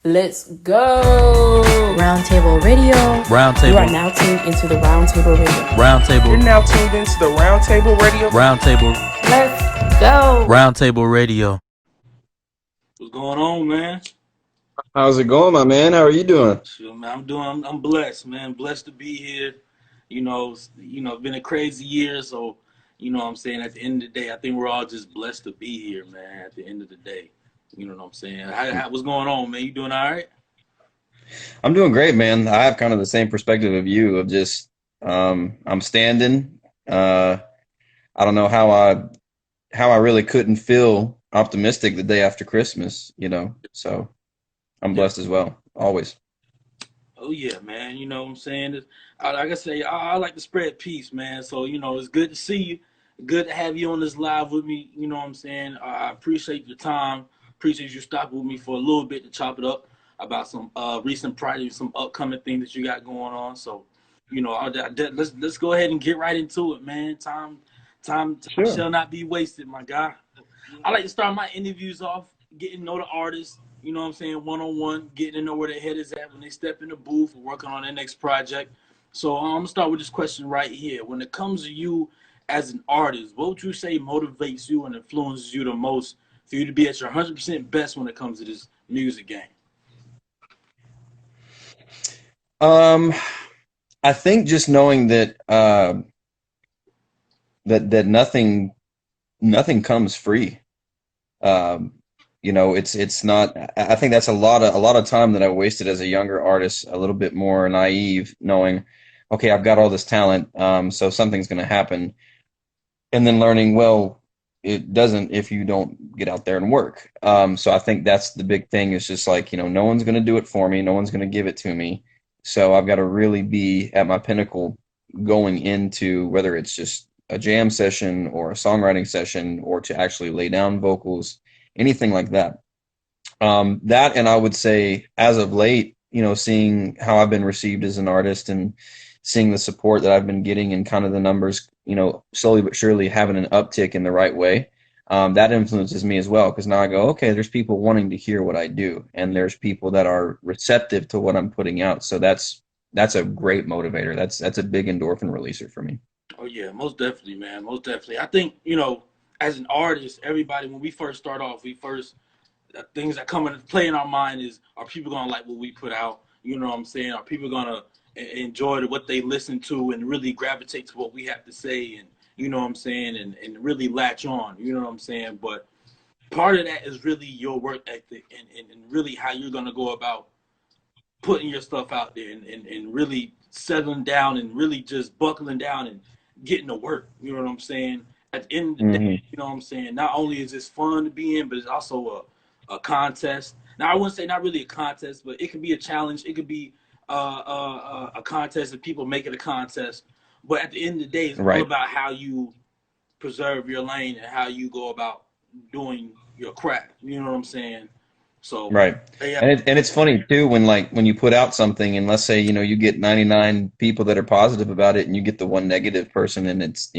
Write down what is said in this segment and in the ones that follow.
Let's go. Roundtable Radio. Roundtable. You are now tuned into the Roundtable Radio. Roundtable. You're now tuned into the Roundtable Radio. Roundtable. Let's go. Roundtable Radio. What's going on, man? How's it going, my man? How are you doing? Sure, man. I'm blessed, man. Blessed to be here. It's been a crazy year, so what I'm saying, at the end of the day, I think we're all just blessed to be here, man. At the end of the day, you know what I'm saying. What's going on, man? You doing all right? I'm doing great, man. I have kind of the same perspective of you of just I'm standing. I don't know how I really couldn't feel optimistic the day after Christmas, So I'm blessed as well, always. Oh yeah, man. You know what I'm saying? Like I say, I like to spread peace, man. So it's good to see you. Good to have you on this live with me. You know what I'm saying? I appreciate your time. Appreciate you stopping with me for a little bit to chop it up about some recent projects, some upcoming things that you got going on. So, let's go ahead and get right into it, man. Time Sure. shall not be wasted, my guy. I like to start my interviews off getting to know the artist. You know what I'm saying? One-on-one, getting to know where their head is at when they step in the booth or working on their next project. So I'm gonna start with this question right here. When it comes to you as an artist, what would you say motivates you and influences you the most for you to be at your 100% best when it comes to this music game? I think just knowing that that nothing comes free. It's not. I think that's a lot of time that I wasted as a younger artist, a little bit more naive, knowing, okay, I've got all this talent, so something's going to happen, and then learning, well, it doesn't if you don't get out there and work. So I think that's the big thing. Is just like, no one's going to do it for me, no one's going to give it to me, so I've got to really be at my pinnacle going into whether it's just a jam session or a songwriting session or to actually lay down vocals, anything like that. That, and I would say as of late, seeing how I've been received as an artist and seeing the support that I've been getting and kind of the numbers, slowly but surely having an uptick in the right way, that influences me as well. Because now I go, okay, there's people wanting to hear what I do, and there's people that are receptive to what I'm putting out. So that's a great motivator. That's a big endorphin releaser for me. Oh yeah, most definitely, man. Most definitely. I think, as an artist, everybody, when we first start off, things that come into play in our mind is, are people going to like what we put out? You know what I'm saying? Are people going to enjoy what they listen to and really gravitate to what we have to say, and, you know what I'm saying, and really latch on, you know what I'm saying? But part of that is really your work ethic and really how you're going to go about putting your stuff out there and really settling down and really just buckling down and getting to work, you know what I'm saying? At the end of the day, you know what I'm saying? Not only is this fun to be in, but it's also a contest. Now, I wouldn't say not really a contest, but it could be a challenge. It could be a contest if people make it a contest. But at the end of the day, it's all about how you preserve your lane and how you go about doing your craft. You know what I'm saying? So right. Yeah. And it's funny too when you put out something, and let's say you get 99 people that are positive about it, and you get the one negative person, and it's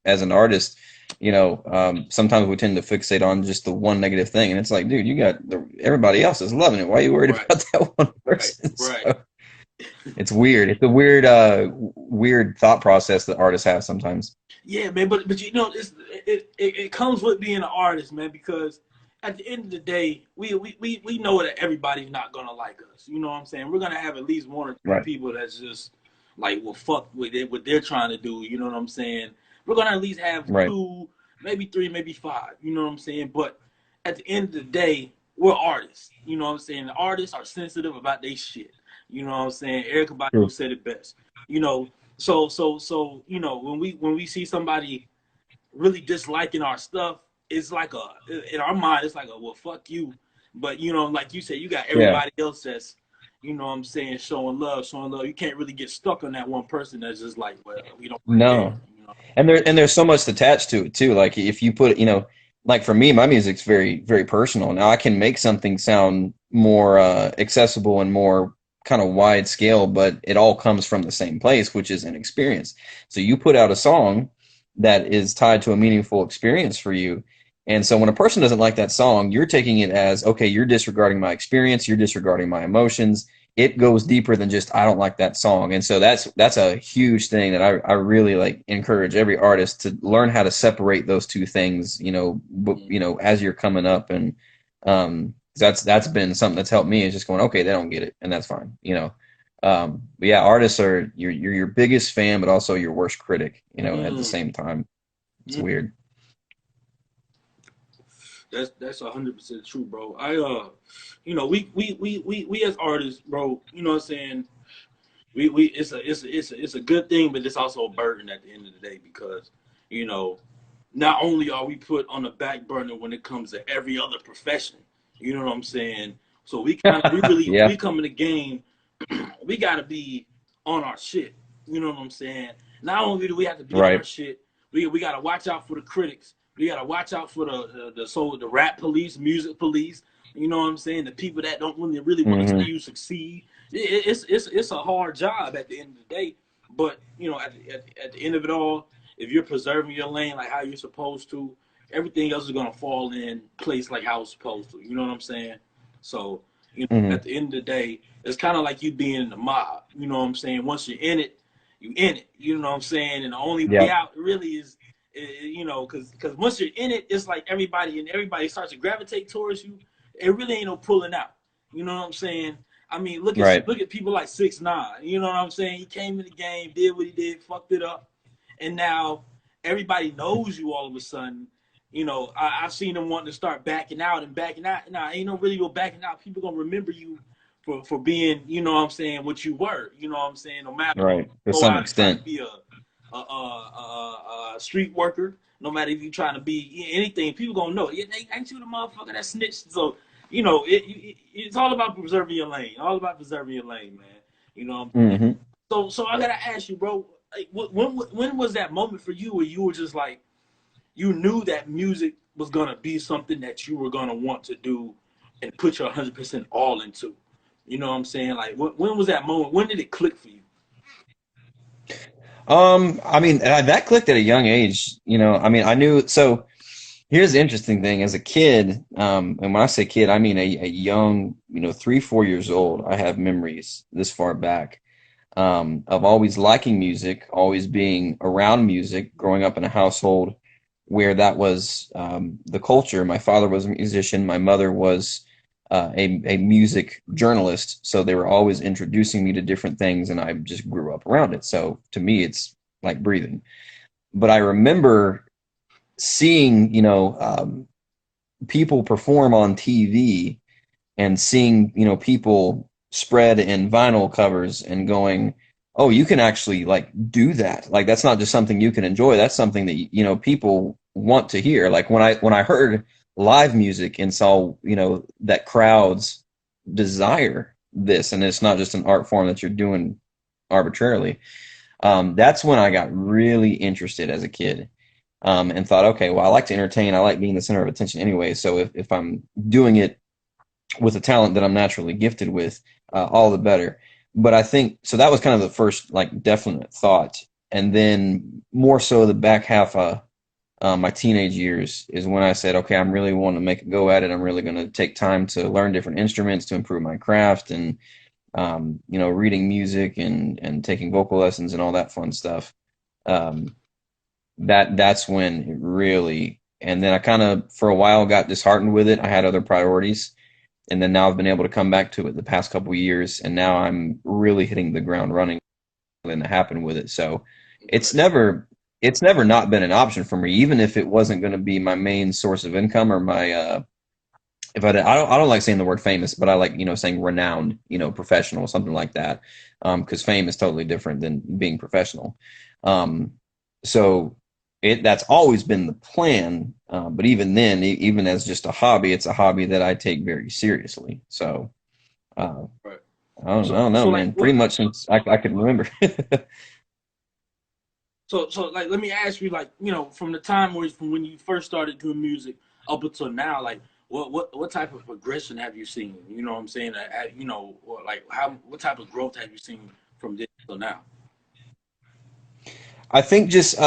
as an artist, sometimes we tend to fixate on just the one negative thing, and it's like, dude, you got everybody else is loving it. Why are you worried about that one person? Right. So, it's weird. It's a weird thought process that artists have sometimes. Yeah, man, but it comes with being an artist, man, because at the end of the day, we know that everybody's not gonna like us. You know what I'm saying? We're gonna have at least one or two people that's just like, well, fuck with it, what they're trying to do. You know what I'm saying? We're gonna at least have two, maybe three, maybe five. You know what I'm saying? But at the end of the day, we're artists. You know what I'm saying? The artists are sensitive about their shit. You know what I'm saying? Erykah Badu said it best. So when we see somebody really disliking our stuff, it's like in our mind, it's like well, fuck you. But like you said, you got everybody else that's, you know what I'm saying, showing love. You can't really get stuck on that one person that's just like, well, we don't care, And there's so much attached to it too. Like if you put, like for me, my music's very, very personal. Now I can make something sound more accessible and more kind of wide scale, but it all comes from the same place, which is an experience. So you put out a song that is tied to a meaningful experience for you, And so when a person doesn't like that song, you're taking it as, okay, you're disregarding my experience, you're disregarding my emotions. It goes deeper than just I don't like that song. And so that's a huge thing that I really like encourage every artist to learn how to separate those two things, as you're coming up. And that's been something that's helped me is just going, okay, they don't get it, and that's fine. But yeah, artists are you're your biggest fan, but also your worst critic, at the Mm, same time. It's mm. weird. That's 100% true, bro. We as artists, bro. You know what I'm saying? We it's a good thing, but it's also a burden at the end of the day because you know not only are we put on the back burner when it comes to every other profession, you know what I'm saying? So we Yeah, come in the game, we gotta be on our shit. You know what I'm saying? Not only do we have to be on our right. shit, we gotta watch out for the critics. We gotta watch out for the rap police, music police. You know what I'm saying? The people that don't really want to see Hmm. you succeed. It's a hard job at the end of the day. But at the end of it all, if you're preserving your lane like how you're supposed to, everything else is gonna fall in place like how it's supposed to. You know what I'm saying? So at Hmm. the end of the day, it's kind of like you being in the mob. You know what I'm saying? Once you're in it, you in it. You know what I'm saying? And the only way Yep. out really is, because once you're in it, it's like everybody starts to gravitate towards you. It really ain't no pulling out. You know what I'm saying? I mean, Right. look at people like 6ix9ine. You know what I'm saying? He came in the game, did what he did, fucked it up, and now everybody knows you all of a sudden. I've seen them wanting to start backing out and backing out. Nah, ain't no really go backing out. People gonna remember you for being, you know what I'm saying, what you were. You know what I'm saying? No matter if you Right. To go some out and try to extent. be a street worker, no matter if you're trying to be anything, people gonna know. Yeah, ain't you the motherfucker that snitched? So it's all about preserving your lane. All about preserving your lane, man. You know what I'm saying? Hmm. So I gotta ask you, bro. Like, when was that moment for you where you were just like you knew that music was gonna be something that you were gonna want to do and put your 100% all into? You know what I'm saying? Like, when was that moment? When did it click for you? I mean, that clicked at a young age. I mean, I knew. So here's the interesting thing. As a kid, and when I say kid, I mean a young, 3, 4 years old. I have memories this far back of always liking music, always being around music, growing up in a household where that was the culture. My father was a musician. My mother was a music journalist. So they were always introducing me to different things, and I just grew up around it. So to me, it's like breathing. But I remember seeing, people perform on TV and seeing, people spread in vinyl covers and going, oh, you can actually like do that. Like that's not just something you can enjoy. That's something that, people want to hear. Like when I heard live music and saw, that crowds desire this and it's not just an art form that you're doing arbitrarily. That's when I got really interested as a kid. And thought, okay, well, I like to entertain. I like being the center of attention anyway. So if I'm doing it with a talent that I'm naturally gifted with, all the better. But I think so. That was kind of the first like definite thought, and then more so the back half of my teenage years is when I said, okay, I'm really wanting to make a go at it. I'm really going to take time to learn different instruments to improve my craft, and reading music and taking vocal lessons and all that fun stuff. Um, that's when it really. And then I kind of for a while got disheartened with it. I had other priorities, and then now I've been able to come back to it the past couple of years, and now I'm really hitting the ground running and happen with it. So it's Right. never it's never not been an option for me, even if it wasn't going to be my main source of income or my if I don't like saying the word famous, but I like saying renowned, professional, something like that, because fame is totally different than being professional. Um, so that's always been the plan, but even then, even as just a hobby, it's a hobby that I take very seriously. So uh, Right. I don't know, So like man. Pretty what? much since I can remember. So like let me ask you, like, from the time where from when you first started doing music up until now, like what type of progression have you seen? You know what I'm saying? Or like how what type of growth have you seen from this till now? I think just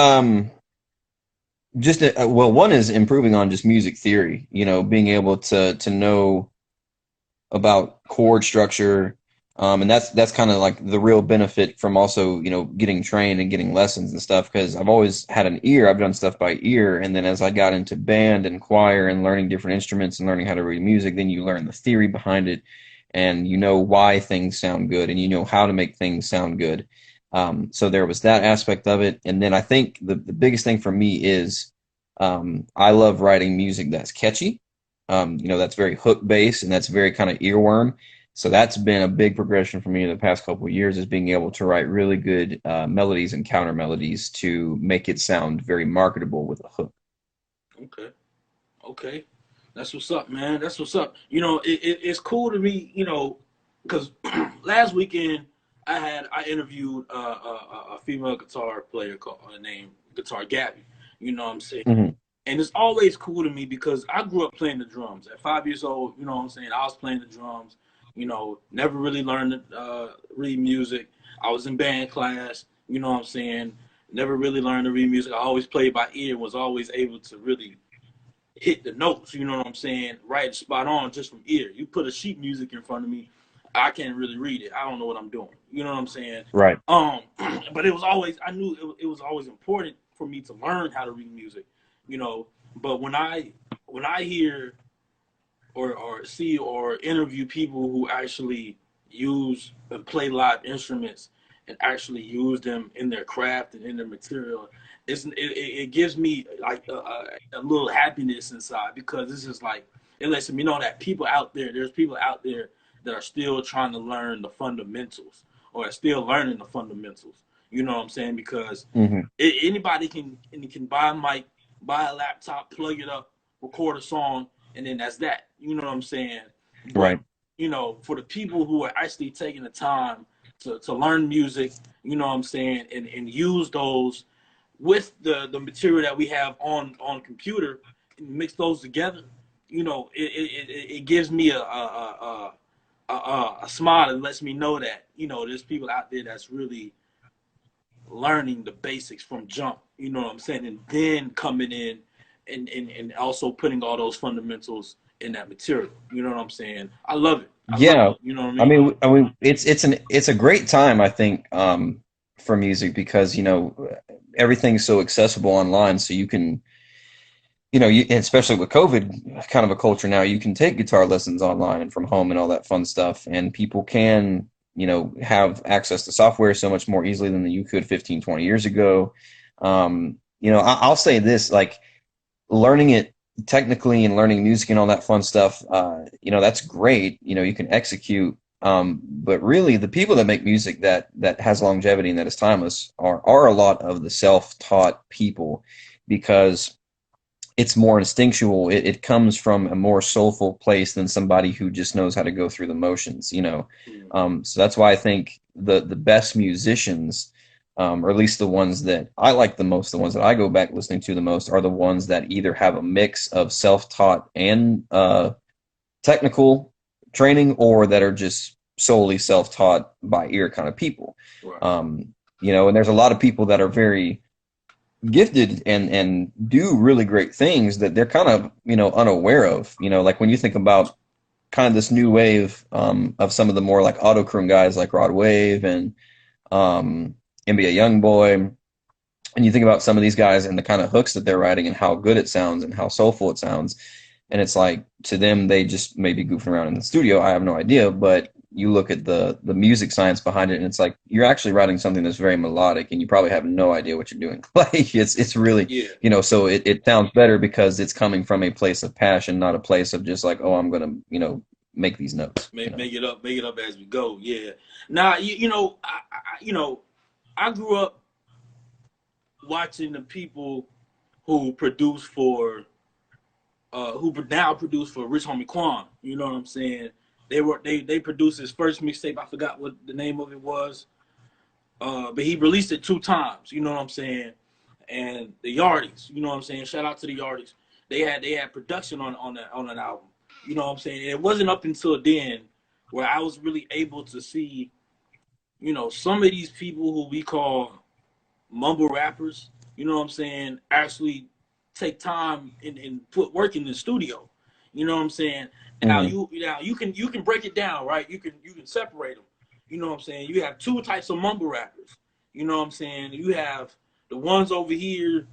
just well, one is improving on just music theory, being able to know about chord structure. And that's kind of like the real benefit from also, getting trained and getting lessons and stuff. Because I've always had an ear. I've done stuff by ear, and then as I got into band and choir and learning different instruments and learning how to read music, then you learn the theory behind it, and you know why things sound good, and you know how to make things sound good. So there was that aspect of it, and then I think the biggest thing for me is I love writing music that's catchy. That's very hook based and that's very kind of earworm. So that's been a big progression for me in the past couple of years, is being able to write really good melodies and counter melodies to make it sound very marketable with a hook. Okay. Okay. That's what's up, man. That's what's up. It's cool to me, because last weekend I interviewed a female guitar player named Guitar Gabby. You know what I'm saying? Hmm. And it's always cool to me because I grew up playing the drums. At 5 years old, you know what I'm saying? I was playing the drums, never really learned to read music. I was in band class, you know what I'm saying? Never really learned to read music. I always played by ear, was always able to really hit the notes, you know what I'm saying? Right, spot on, just from ear. You put a sheet music in front of me, I can't really read it. I don't know what I'm doing. You know what I'm saying? Right. Um, but it was always, I knew it was always important for me to learn how to read music, you know. But when I hear or see or interview people who actually use and play live instruments and actually use them in their craft and in their material, it gives me like a little happiness inside, because this is like, it lets me know that there's people out there that are still trying to learn the fundamentals, or are still learning the fundamentals. You know what I'm saying? Because Hmm. anybody can buy a mic, buy a laptop, plug it up, record a song, and then that's that. You know what I'm saying? But Right. for the people who are actually taking the time to learn music, you know what I'm saying, and use those with the material that we have on computer, and mix those together, it gives me a smile, and lets me know that there's people out there that's really learning the basics from jump, you know what I'm saying, and then coming in and also putting all those fundamentals in that material. You know what I'm saying? I love it. I love Yeah. it. You know what I I mean? mean, it's a great time, I think, for music because, everything's so accessible online. So you can, especially with COVID, kind of a culture now, you can take guitar lessons online and from home and all that fun stuff. And people can, have access to software so much more easily than you could 15, 20 years ago. I'll say this, like learning it technically and learning music and all that fun stuff, that's great. You can execute. But really, the people that make music that has longevity and that is timeless are a lot of the self-taught people because it's more instinctual. It comes from a more soulful place than somebody who just knows how to go through the motions. So that's why I think the best musicians, or at least the ones that I like the most, the ones that I go back listening to the most, are the ones that either have a mix of self-taught and technical training, or that are just solely self-taught by ear kind of people. Right. And there's a lot of people that are very gifted and do really great things that they're kind of unaware of, like when you think about kind of this new wave of some of the more like autocroon guys like Rod Wave and NBA Youngboy, and you think about some of these guys and the kind of hooks that they're writing and how good it sounds and how soulful it sounds, and it's like to them they just may be goofing around in the studio. I have no idea, but you look at the music science behind it, and it's like you're actually writing something that's very melodic, and you probably have no idea what you're doing. Like it's really, Yeah. so it sounds better because it's coming from a place of passion, not a place of just like, oh, I'm gonna make these notes. Make it up as we go. Yeah. Now, I grew up watching the people who produce for who now produce for Rich Homie Quan. You know what I'm saying? They produced his first mixtape. I forgot what the name of it was, but he released it 2 times. You know what I'm saying? And the Yardies. You know what I'm saying? Shout out to the Yardies. They had production on an album. You know what I'm saying? And it wasn't up until then where I was really able to see, some of these people who we call mumble rappers. You know what I'm saying? Actually take time and put work in the studio. You know what I'm saying? Now Hmm. you can break it down, right? You can separate them. You know what I'm saying? You have two types of mumble rappers. You know what I'm saying? You have the ones over here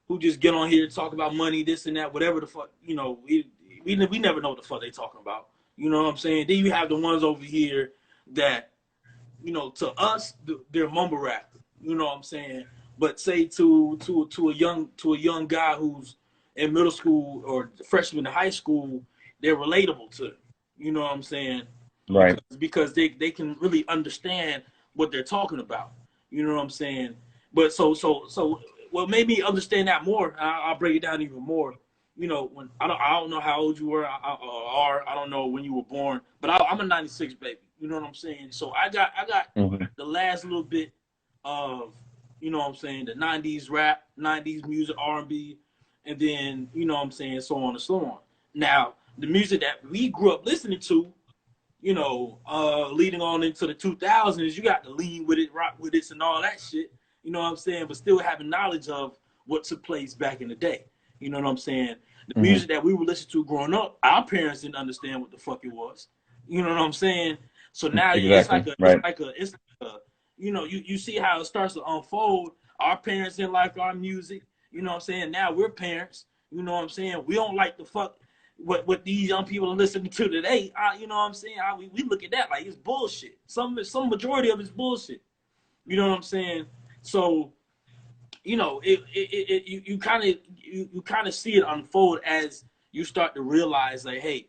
who just get on here and talk about money, this and that, whatever the fuck. We never know what the fuck they talking about. You know what I'm saying? Then you have the ones over here that to us, they're mumble rap. You know what I'm saying? But say to a young guy who's in middle school or freshman in high school, they're relatable to them. You know what I'm saying? Right. Because they can really understand what they're talking about. You know what I'm saying? But so what made me understand that more, I'll break it down even more. When I don't know how old you were, I don't know when you were born, but I'm a '96 baby. You know what I'm saying? So I got Hmm. the last little bit of what I'm saying, the '90s rap, '90s music, R&B, and then what I'm saying, so on and so on. Now the music that we grew up listening to, leading on into the 2000s, you got to lean with it, rock with it, and all that shit. You know what I'm saying? But still having knowledge of what took place back in the day. You know what I'm saying? The Hmm. music that we were listening to growing up, our parents didn't understand what the fuck it was. You know what I'm saying? So now Exactly. Right. it's like a you see how it starts to unfold. Our parents didn't like our music. You know what I'm saying? Now we're parents. You know what I'm saying? We don't like the fuck what these young people are listening to today. You know what I'm saying? We look at that like it's bullshit. Some majority of it's bullshit. You know what I'm saying? So you kind of see it unfold as you start to realize, like, hey,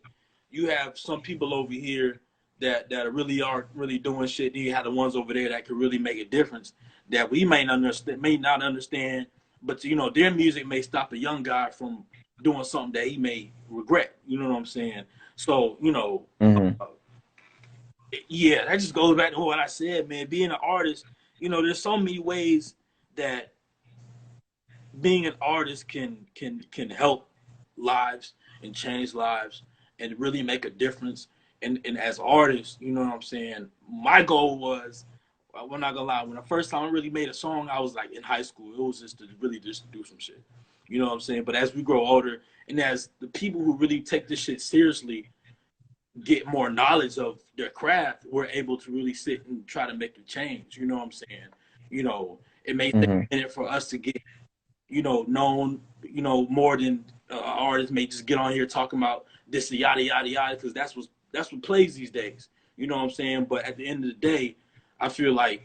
you have some people over here that really aren't really doing shit. Then you have the ones over there that could really make a difference that we may not understand, but their music may stop a young guy from doing something that he may regret. You know what I'm saying? So Hmm. yeah, that just goes back to what I said, man. Being an artist, there's so many ways that being an artist can help lives and change lives and really make a difference. And as artists, you know what I'm saying? My goal was, I'm not gonna lie, when the first time I really made a song, I was like in high school. It was just to really just do some shit. You know what I'm saying? But as we grow older and as the people who really take this shit seriously get more knowledge of their craft, we're able to really sit and try to make a change. You know what I'm saying? It may take Hmm. a minute for us to get known, more than artists may just get on here talking about this yada yada yada, because that's what plays these days. You know what I'm saying? But at the end of the day, I feel like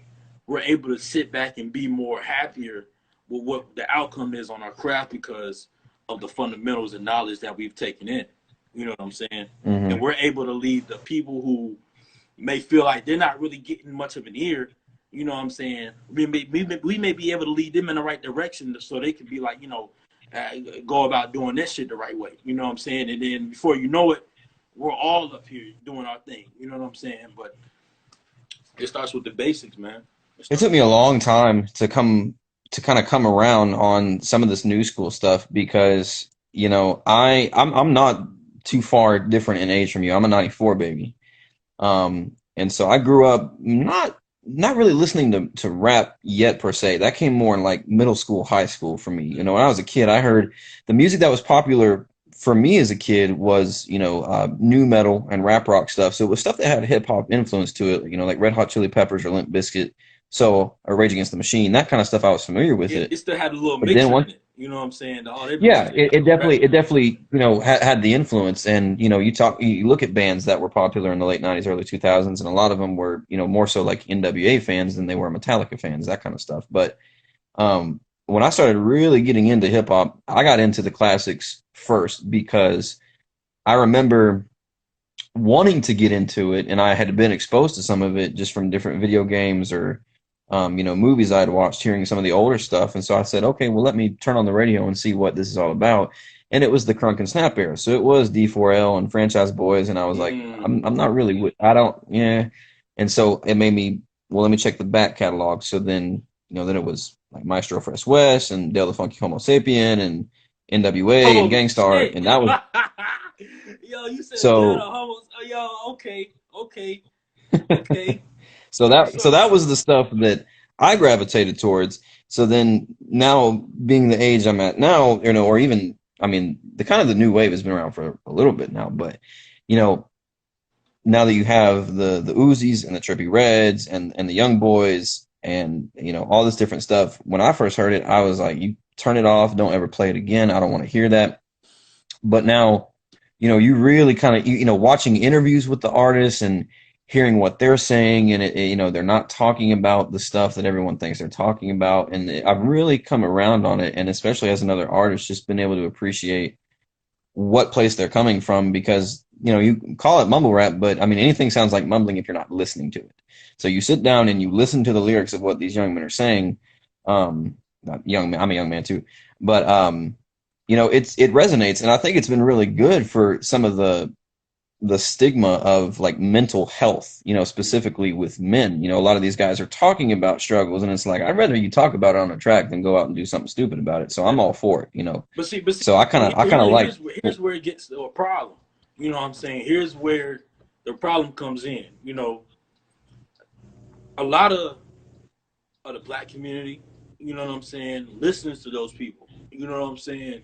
we're able to sit back and be more happier with what the outcome is on our craft because of the fundamentals and knowledge that we've taken in. You know what I'm saying? Hmm. And we're able to lead the people who may feel like they're not really getting much of an ear. You know what I'm saying? We may be able to lead them in the right direction so they can be like, go about doing this shit the right way. You know what I'm saying? And then before you know it, we're all up here doing our thing. You know what I'm saying? But it starts with the basics, man. It It starts took me a long time to kind of come around on some of this new school stuff because, I'm not too far different in age from you. I'm a 94 baby. And so I grew up not really listening to rap yet per se. That came more in like middle school, high school for me. When I was a kid, I heard the music that was popular for me as a kid was, new metal and rap rock stuff. So it was stuff that had hip hop influence to it, like Red Hot Chili Peppers or Limp Bizkit, or Rage Against the Machine, that kind of stuff. I was familiar with it, it. it still had a little But then mixture once in it. You know what I'm saying? All their music yeah, still it, had a it little rap definitely in it it. definitely had the influence, and you look at bands that were popular in the late '90s, early 2000s, and a lot of them were more so like NWA fans than they were Metallica fans, that kind of stuff. But when I started really getting into hip hop, I got into the classics first because I remember wanting to get into it, and I had been exposed to some of it just from different video games or movies I'd watched, hearing some of the older stuff. And so I said, okay, well, let me turn on the radio and see what this is all about. And it was the Crunk and Snap era, so it was D4L and Franchise Boys, and I was like, I'm not really I don't, yeah. And so it made me, well, let me check the back catalog. So then then it was like Maestro Fresh West and Dale the Funky Homo Sapien and NWA and Holy Gangstar, shit, and yo. that was Yo, you said dead so or homos. Oh, yo, okay, okay, okay. so that So was the stuff that I gravitated towards. So then now being the age I'm at now, or even, I mean, the kind of the new wave has been around for a little bit now, but you know, now that you have the Uzis and the Trippie Reds and the Young Boys and all this different stuff. When I first heard it, I was like, you turn it off, don't ever play it again. I don't want to hear that. But now, you really kind of watching interviews with the artists and hearing what they're saying, and they're not talking about the stuff that everyone thinks they're talking about. And I've really come around on it, and especially as another artist, just been able to appreciate what place they're coming from, because you can call it mumble rap, but I mean anything sounds like mumbling if you're not listening to it. So you sit down and you listen to the lyrics of what these young men are saying. Not young man, I'm a young man too, but it resonates, and I think it's been really good for some of the stigma of like mental health, specifically with men. A lot of these guys are talking about struggles, and it's like, I'd rather you talk about it on a track than go out and do something stupid about it. So I'm all for it. But see, So I kind of like. here's where it gets to a problem. You know what I'm saying? Here's where the problem comes in. A lot of the black community, you know what I'm saying, listens to those people. You know what I'm saying?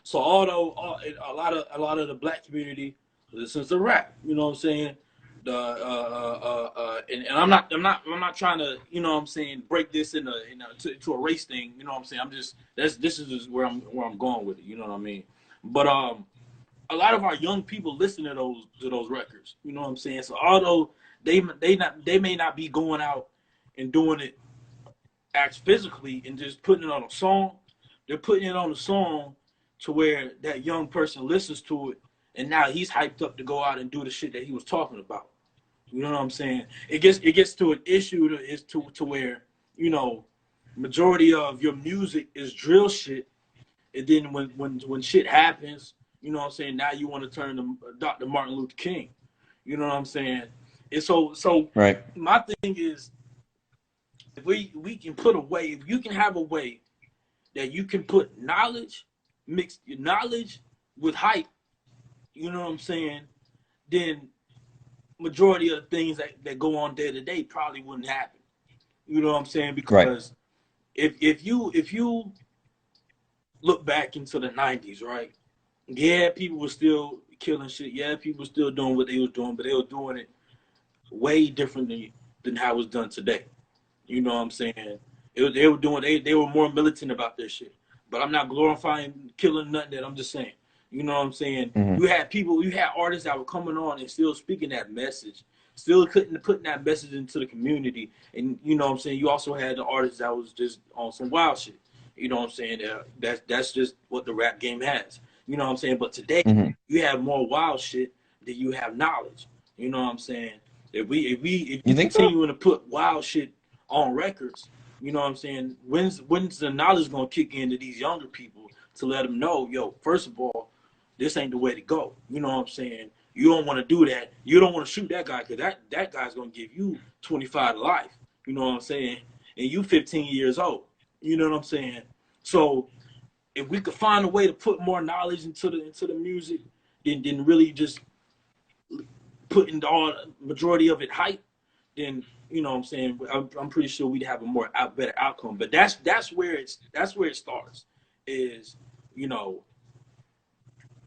So although a lot of the black community listens to rap, you know what I'm saying? And I'm not trying to, break this to a race thing. You know what I'm saying? This is just where I'm going with it. You know what I mean? But a lot of our young people listen to those records. You know what I'm saying? So although they may not be going out and doing it physically and just putting it on a song, they're putting it on a song to where that young person listens to it, and now he's hyped up to go out and do the shit that he was talking about. You know what I'm saying? It gets to an issue to where, majority of your music is drill shit, and then when shit happens, you know what I'm saying, now you want to turn to Dr. Martin Luther King. You know what I'm saying? And so Right. My thing is, if we can put a way, if you can have a way that you can put knowledge, mix your knowledge with hype, you know what I'm saying, then majority of the things that go on day to day probably wouldn't happen. You know what I'm saying? Because if you look back into the 90s, right? Yeah, people were still killing shit. Yeah, people were still doing what they was doing, but they were doing it way different than how it was done today. You know what I'm saying? They were more militant about their shit. But I'm not glorifying killing nothing. I'm just saying. You know what I'm saying? Mm-hmm. You had artists that were coming on and still speaking that message, still putting that message into the community. And you know what I'm saying? You also had the artists that was just on some wild shit. You know what I'm saying? That's just what the rap game has. You know what I'm saying? But today, you have more wild shit than you have knowledge. You know what I'm saying? If we continue to put wild shit on records, you know what I'm saying, when's the knowledge gonna kick into these younger people to let them know, yo, first of all, this ain't the way to go. You know what I'm saying? You don't want to do that. You don't want to shoot that guy, because that guy's gonna give you 25 to life. You know what I'm saying? And you 15 years old. You know what I'm saying? So if we could find a way to put more knowledge into the music, than really just putting all majority of it hype, then you know what I'm saying, I'm pretty sure we'd have a better outcome. But that's where it starts. Is,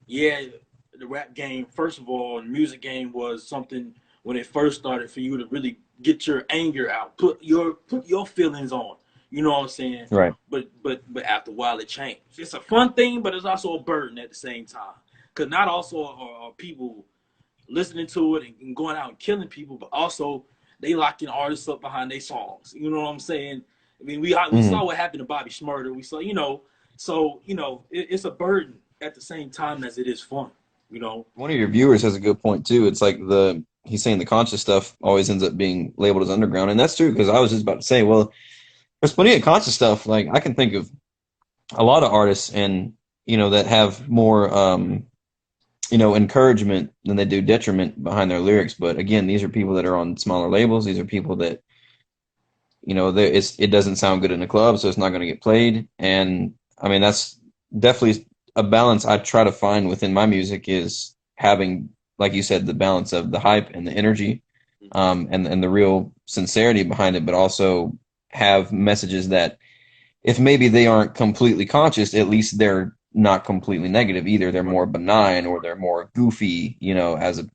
yeah, the rap game, first of all, the music game was something when it first started for you to really get your anger out, put your feelings on. You know what I'm saying? Right. But after a while it changed. It's a fun thing, but it's also a burden at the same time. Because not also are people listening to it and going out and killing people, but also they locking artists up behind their songs. You know what I'm saying? I mean, we saw what happened to Bobby Shmurda. We saw, it's a burden at the same time as it is fun. One of your viewers has a good point too. It's like he's saying the conscious stuff always ends up being labeled as underground, and that's true, because I was just about to say, well, there's plenty of conscious stuff. Like I can think of a lot of artists, and that have more encouragement than they do detriment behind their lyrics. But again, these are people that are on smaller labels. These are people that it doesn't sound good in a club, so it's not going to get played. And I mean, that's definitely a balance I try to find within my music, is having, like you said, the balance of the hype and the energy, and the real sincerity behind it, but also have messages that, if maybe they aren't completely conscious, at least they're not completely negative either. They're more benign or they're more goofy, because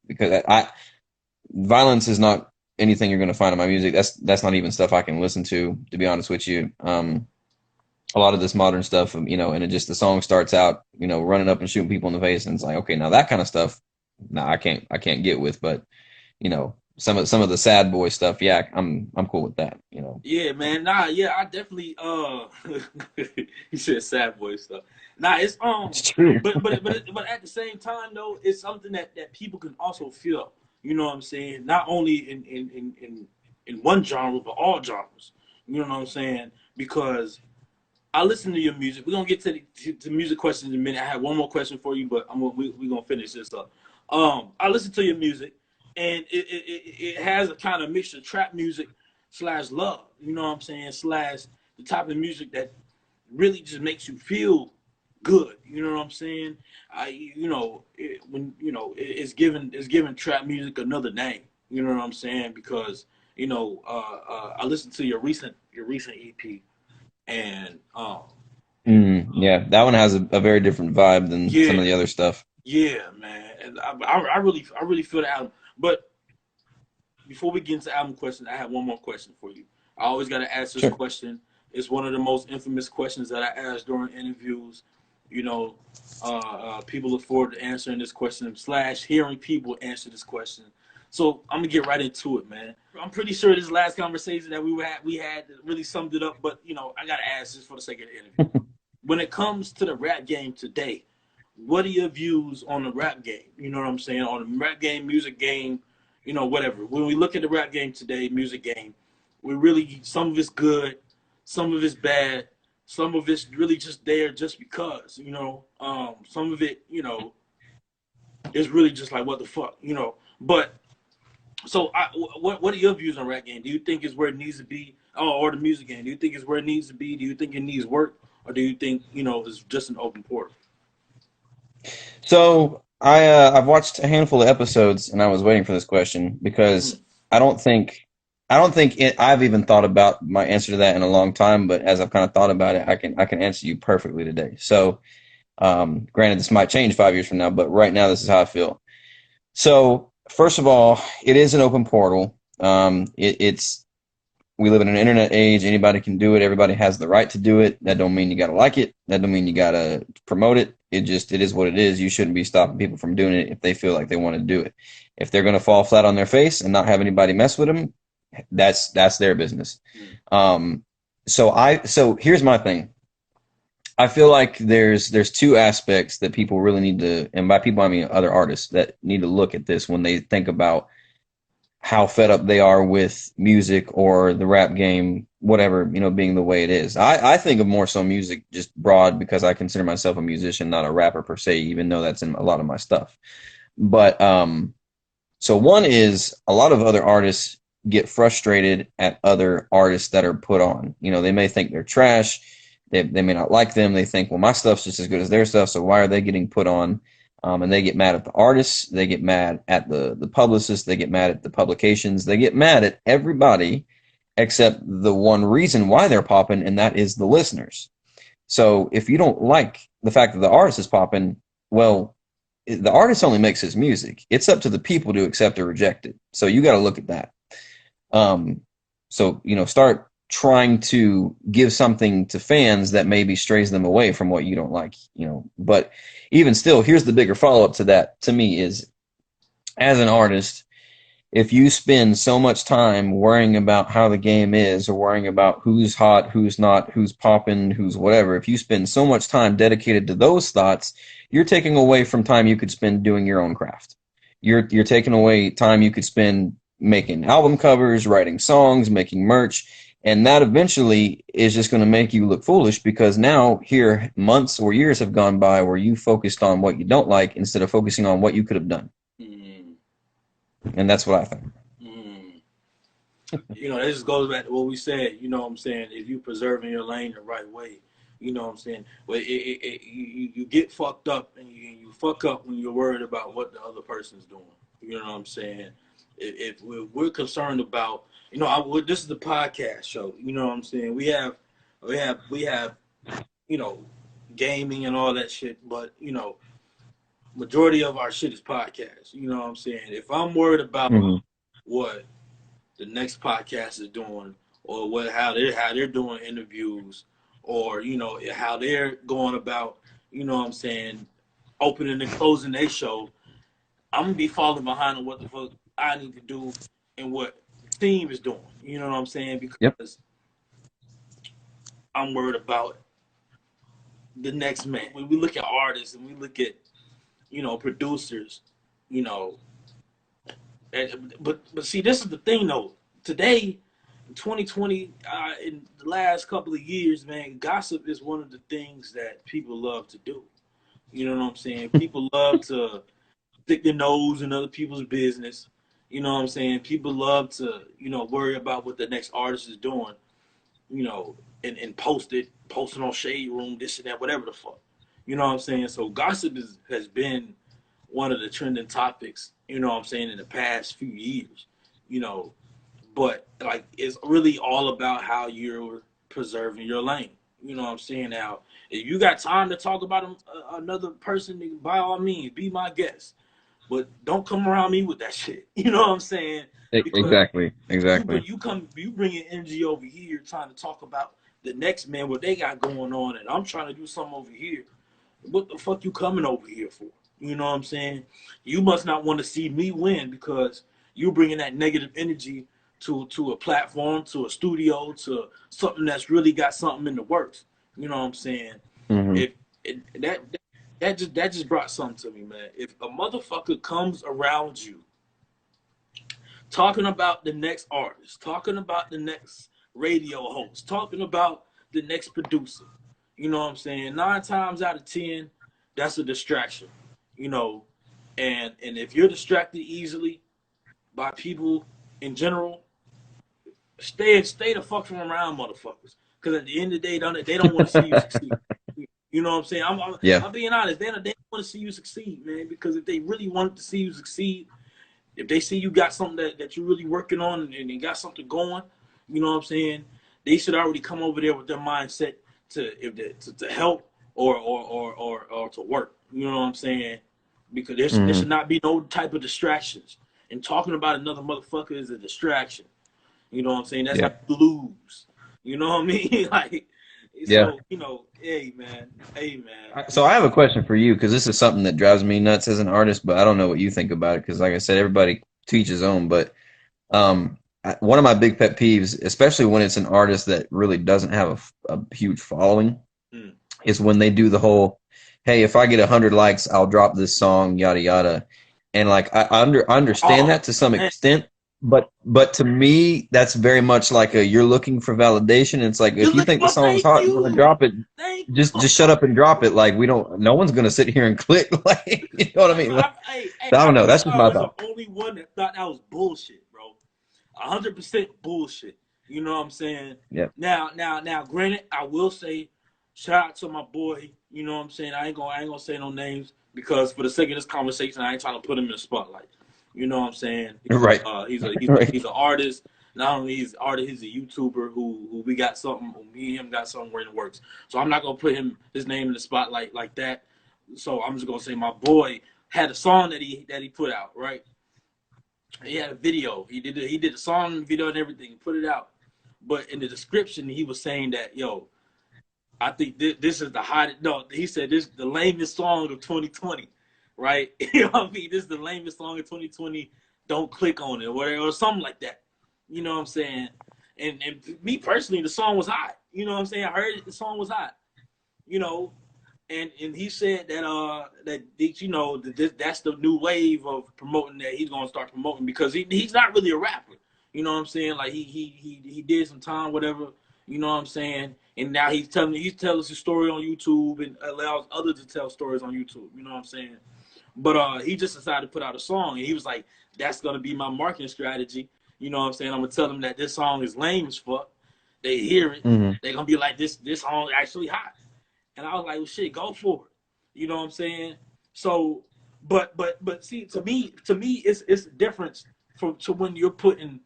violence is not anything you're going to find in my music. That's not even stuff I can listen to be honest with you. A lot of this modern stuff, and it just, the song starts out, running up and shooting people in the face, and it's like, okay, now that kind of stuff, no, I can't get with. But some of the sad boy stuff, yeah, I'm cool with that. Yeah, man. Nah, yeah, I definitely you said sad boy stuff. Nah, it's It's true. but at the same time though, it's something that people can also feel. You know what I'm saying? Not only in one genre, but all genres. You know what I'm saying? Because I listen to your music. We're gonna get to music questions in a minute. I have one more question for you, but we're gonna finish this up. I listen to your music, and it has a kind of mixture of trap music slash love. You know what I'm saying? Slash the type of music that really just makes you feel good. You know what I'm saying? It's given trap music another name. You know what I'm saying? Because I listened to your recent EP, and Yeah, that one has a very different vibe than some of yeah, the other stuff. yeah, man, and I really feel the album. But before we get into album questions, I have one more question for you. I always got to ask this Sure. question. It's one of the most infamous questions that I ask during interviews. You know, people look forward to answering this question slash hearing people answer this question. So I'm gonna get right into it, man. I'm pretty sure this last conversation that we had really summed it up, but I gotta ask this for the sake of the interview. When it comes to the rap game today, what are your views on the rap game? You know what I'm saying? On the rap game, music game, whatever. When we look at the rap game today, music game, we really, some of it's good, some of it's bad, some of it's really just there just because, some of it, is really just like, what the fuck. But so, what are your views on rap game? Do you think it's where it needs to be, or the music game? Do you think it's where it needs to be? Do you think it needs work, or do you think it's just an open portal? So I've watched a handful of episodes, and I was waiting for this question because Mm-hmm. I don't think I've even thought about my answer to that in a long time. But as I've kind of thought about it, I can answer you perfectly today. So, granted, this might change 5 years from now, but right now this is how I feel. So first of all, it is an open portal. It's We live in an internet age. Anybody can do it. Everybody has the right to do it. That don't mean you gotta like it. That don't mean you gotta promote it. It is what it is. You shouldn't be stopping people from doing it if they feel like they want to do it. If they're gonna fall flat on their face and not have anybody mess with them, that's their business. So here's my thing. I feel like there's two aspects that people really need to, and by people I mean other artists, that need to look at this when they think about how fed up they are with music or the rap game, whatever, being the way it is. I think of more so music just broad because I consider myself a musician, not a rapper per se, even though that's in a lot of my stuff. But so one is, a lot of other artists get frustrated at other artists that are put on. They may think they're trash. They may not like them. They think, well, my stuff's just as good as their stuff, so why are they getting put on? And they get mad at the artists, they get mad at the publicists, they get mad at the publications, they get mad at everybody except the one reason why they're popping, and that is the listeners. So if you don't like the fact that the artist is popping, well, the artist only makes his music. It's up to the people to accept or reject it. So you got to look at that. So start trying to give something to fans that maybe strays them away from what you don't like. But even still, here's the bigger follow-up to that, to me, is, as an artist, if you spend so much time worrying about how the game is, or worrying about who's hot, who's not, who's popping, who's whatever, if you spend so much time dedicated to those thoughts, you're taking away from time you could spend doing your own craft. You're taking away time you could spend making album covers, writing songs, making merch, and that eventually is just going to make you look foolish, because now here months or years have gone by where you focused on what you don't like instead of focusing on what you could have done. Mm, And that's what I think. mm. This just goes back to what we said. You know what I'm saying? If you preserving your lane the right way, you know what I'm saying? But you get fucked up, and you fuck up when you're worried about what the other person's doing. You know what I'm saying? if we're concerned about, this is the podcast show. You know what I'm saying? We have you know, gaming and all that shit, but majority of our shit is podcasts. You know what I'm saying? If I'm worried about Hmm. what the next podcast is doing, or how they're doing interviews, or how they're going about, what I'm saying, opening and closing their show, I'm gonna be falling behind on what the fuck I need to do and what the team is doing. You know what I'm saying? Yep. Because I'm worried about the next man. When we look at artists and we look at producers, you know, but see, this is the thing though. Today, in 2020, in the last couple of years, man, gossip is one of the things that people love to do. You know what I'm saying? People love to stick their nose in other people's business. You know what I'm saying? People love to, worry about what the next artist is doing, and posting on Shade Room, this and that, whatever the fuck. You know what I'm saying? So gossip has been one of the trending topics, what I'm saying, in the past few years, but like it's really all about how you're preserving your lane. You know what I'm saying? Now, if you got time to talk about another person, by all means, be my guest. But don't come around me with that shit. You know what I'm saying? Because Exactly. Exactly. you bringing energy over here trying to talk about the next man, what they got going on, and I'm trying to do something over here. What the fuck you coming over here for? You know what I'm saying? You must not want to see me win because you bringing that negative energy to a platform, to a studio, to something that's really got something in the works. You know what I'm saying? Hmm. If that just brought something to me, man. If a motherfucker comes around you talking about the next artist, talking about the next radio host, talking about the next producer, you know what I'm saying? 9 times out of 10, that's a distraction, you know. And if you're distracted easily by people in general, stay the fuck from around motherfuckers. Because at the end of the day, they don't want to see you succeed. You know what I'm saying? Yeah. I'm being honest. They don't want to see you succeed, man. Because if they really wanted to see you succeed, if they see you got something that you're really working on and you got something going, you know what I'm saying? They should already come over there with their mindset to help or to work. You know what I'm saying? Because there Hmm. should not be no type of distractions. And talking about another motherfucker is a distraction. You know what I'm saying? That's how Yeah. you lose. You know what I mean? Like, Yeah. so, hey man, So I have a question for you because this is something that drives me nuts as an artist, but I don't know what you think about it because, like I said, everybody teaches his own. But one of my big pet peeves, especially when it's an artist that really doesn't have a huge following, Mm. is when they do the whole, "Hey, if I get 100 likes, I'll drop this song," yada yada. And like I understand Oh that to some man, extent, but to me, that's very much like a you're looking for validation. It's like if you're you looking think the for song's thank hot, you want to you, drop it, thank you. just shut up and drop it. Like we don't, no one's gonna sit here and click. Like you know what I Like, mean? bro, Like, hey, I I don't know. wish That's just I my was the thought. only one that thought that was bullshit, bro. 100% bullshit. You know what I'm saying? Yeah. Now, granted, I will say, shout out to my boy. You know what I'm saying? I ain't gonna say no names because for the sake of this conversation, I ain't trying to put him in the spotlight. You know what I'm saying? Right. He's Right. an artist. Not only he's an artist, he's a YouTuber who we got something. Who me and him got something in the works. So I'm not gonna put his name in the spotlight like that. So I'm just gonna say my boy had a song that he put out, right? He had a video. He did a song, video, and everything. Put it out. But in the description, he was saying that, yo, I think this is the hottest. No, he said this is the lamest song of 2020, right? You know what I mean? This is the lamest song of 2020. Don't click on it or whatever, or something like that. You know what I'm saying? And me personally, the song was hot. You know what I'm saying? I heard it. The song was hot. You know, and he said that that's the new wave of promoting that he's gonna start promoting because he's not really a rapper. You know what I'm saying? Like he did some time, whatever. You know what I'm saying? And now he's telling his story on YouTube and allows others to tell stories on YouTube. You know what I'm saying? But he just decided to put out a song and he was like, that's gonna be my marketing strategy. You know what I'm saying? I'm gonna tell them that this song is lame as fuck. They hear it, Hmm. they're gonna be like, this song actually hot. And I was like, well, shit, go for it. You know what I'm saying? So, but see, to me, it's a difference from to when you're putting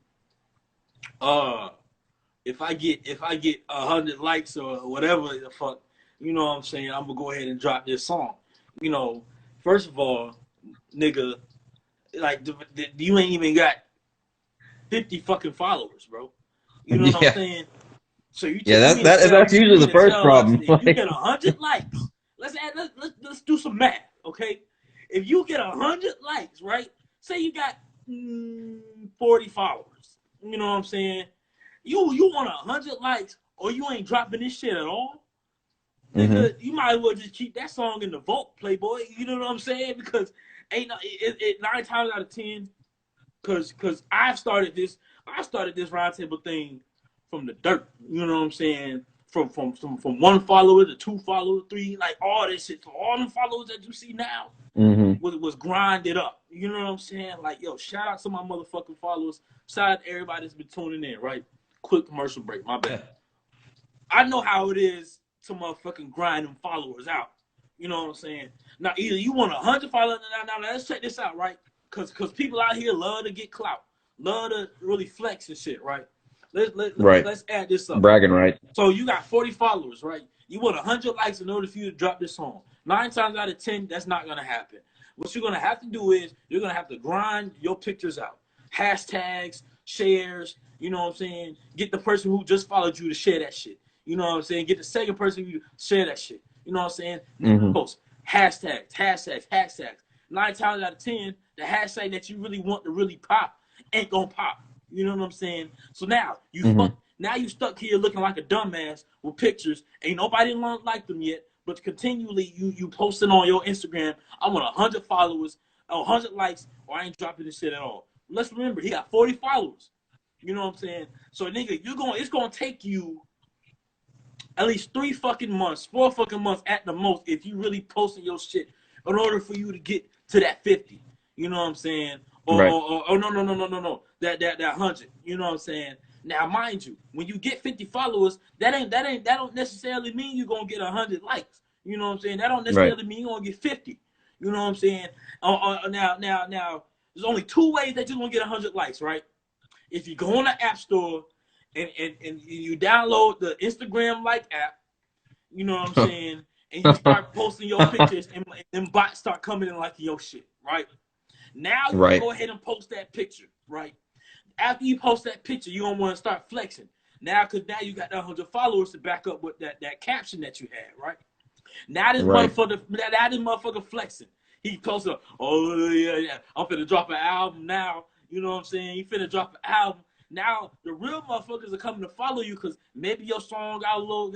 if I get 100 likes or whatever the fuck, you know what I'm saying, I'm gonna go ahead and drop this song. You know, first of all, nigga, like you ain't even got 50 fucking followers, bro. You know what I'm Yeah. saying? So Yeah, that's usually the first us problem. that if you get 100 likes, let's do some math, okay? If you get 100 likes, right? Say you got 40 followers. You know what I'm saying? You want 100 likes or you ain't dropping this shit at all? Nigga, you might as well just keep that song in the vault, Playboy. You know what I'm saying? Because ain't no, 9 times out of 10, because I started this roundtable thing from the dirt. You know what I'm saying? From one follower to 2 followers, 3, like all this shit. So all the followers that you see now was grinded up. You know what I'm saying? Like, yo, shout out to my motherfucking followers. Shout out to everybody that's been tuning in, right? Quick commercial break, my bad. I know how it is to motherfucking grind them followers out. You know what I'm saying? Now, either you want 100 followers. Now, let's check this out, right? Because people out here love to get clout, love to really flex and shit, right? Let's add this up. Bragging right. So you got 40 followers, right? You want 100 likes in order for you to drop this song. 9 times out of 10, that's not going to happen. What you're going to have to do is you're going to have to grind your pictures out. Hashtags, shares, you know what I'm saying? Get the person who just followed you to share that shit. You know what I'm saying? Get the second person who share that shit. You know what I'm saying? Post. Hashtags. 9 times out of 10, the hashtag that you really want to really pop ain't going to pop. You know what I'm saying? So now you stuck here looking like a dumbass with pictures. Ain't nobody like them yet, but continually you posting on your Instagram, I want 100 followers, 100 likes, or I ain't dropping this shit at all. Let's remember, he got 40 followers. You know what I'm saying? So nigga, it's gonna take you at least 3 fucking months, 4 fucking months at the most if you really posting your shit in order for you to get to that 50. You know what I'm saying? Or no. That 100. You know what I'm saying? Now, mind you, when you get 50 followers, that don't necessarily mean you're gonna get 100 likes. You know what I'm saying? That don't necessarily mean you're gonna get 50. You know what I'm saying? Now, there's only 2 ways that you're gonna get 100 likes, right? If you go on the App Store and you download the Instagram like app, you know what I'm saying, and you start posting your pictures, and bots start coming in like your shit, right? Now you can go ahead and post that picture, right? After you post that picture, you don't want to start flexing. Now, because now you got that 100 followers to back up with that caption that you had, right? Now this motherfucker flexing. He posted, oh yeah, I'm finna drop an album now. You know what I'm saying? You finna drop an album. Now the real motherfuckers are coming to follow you because maybe your song got a little,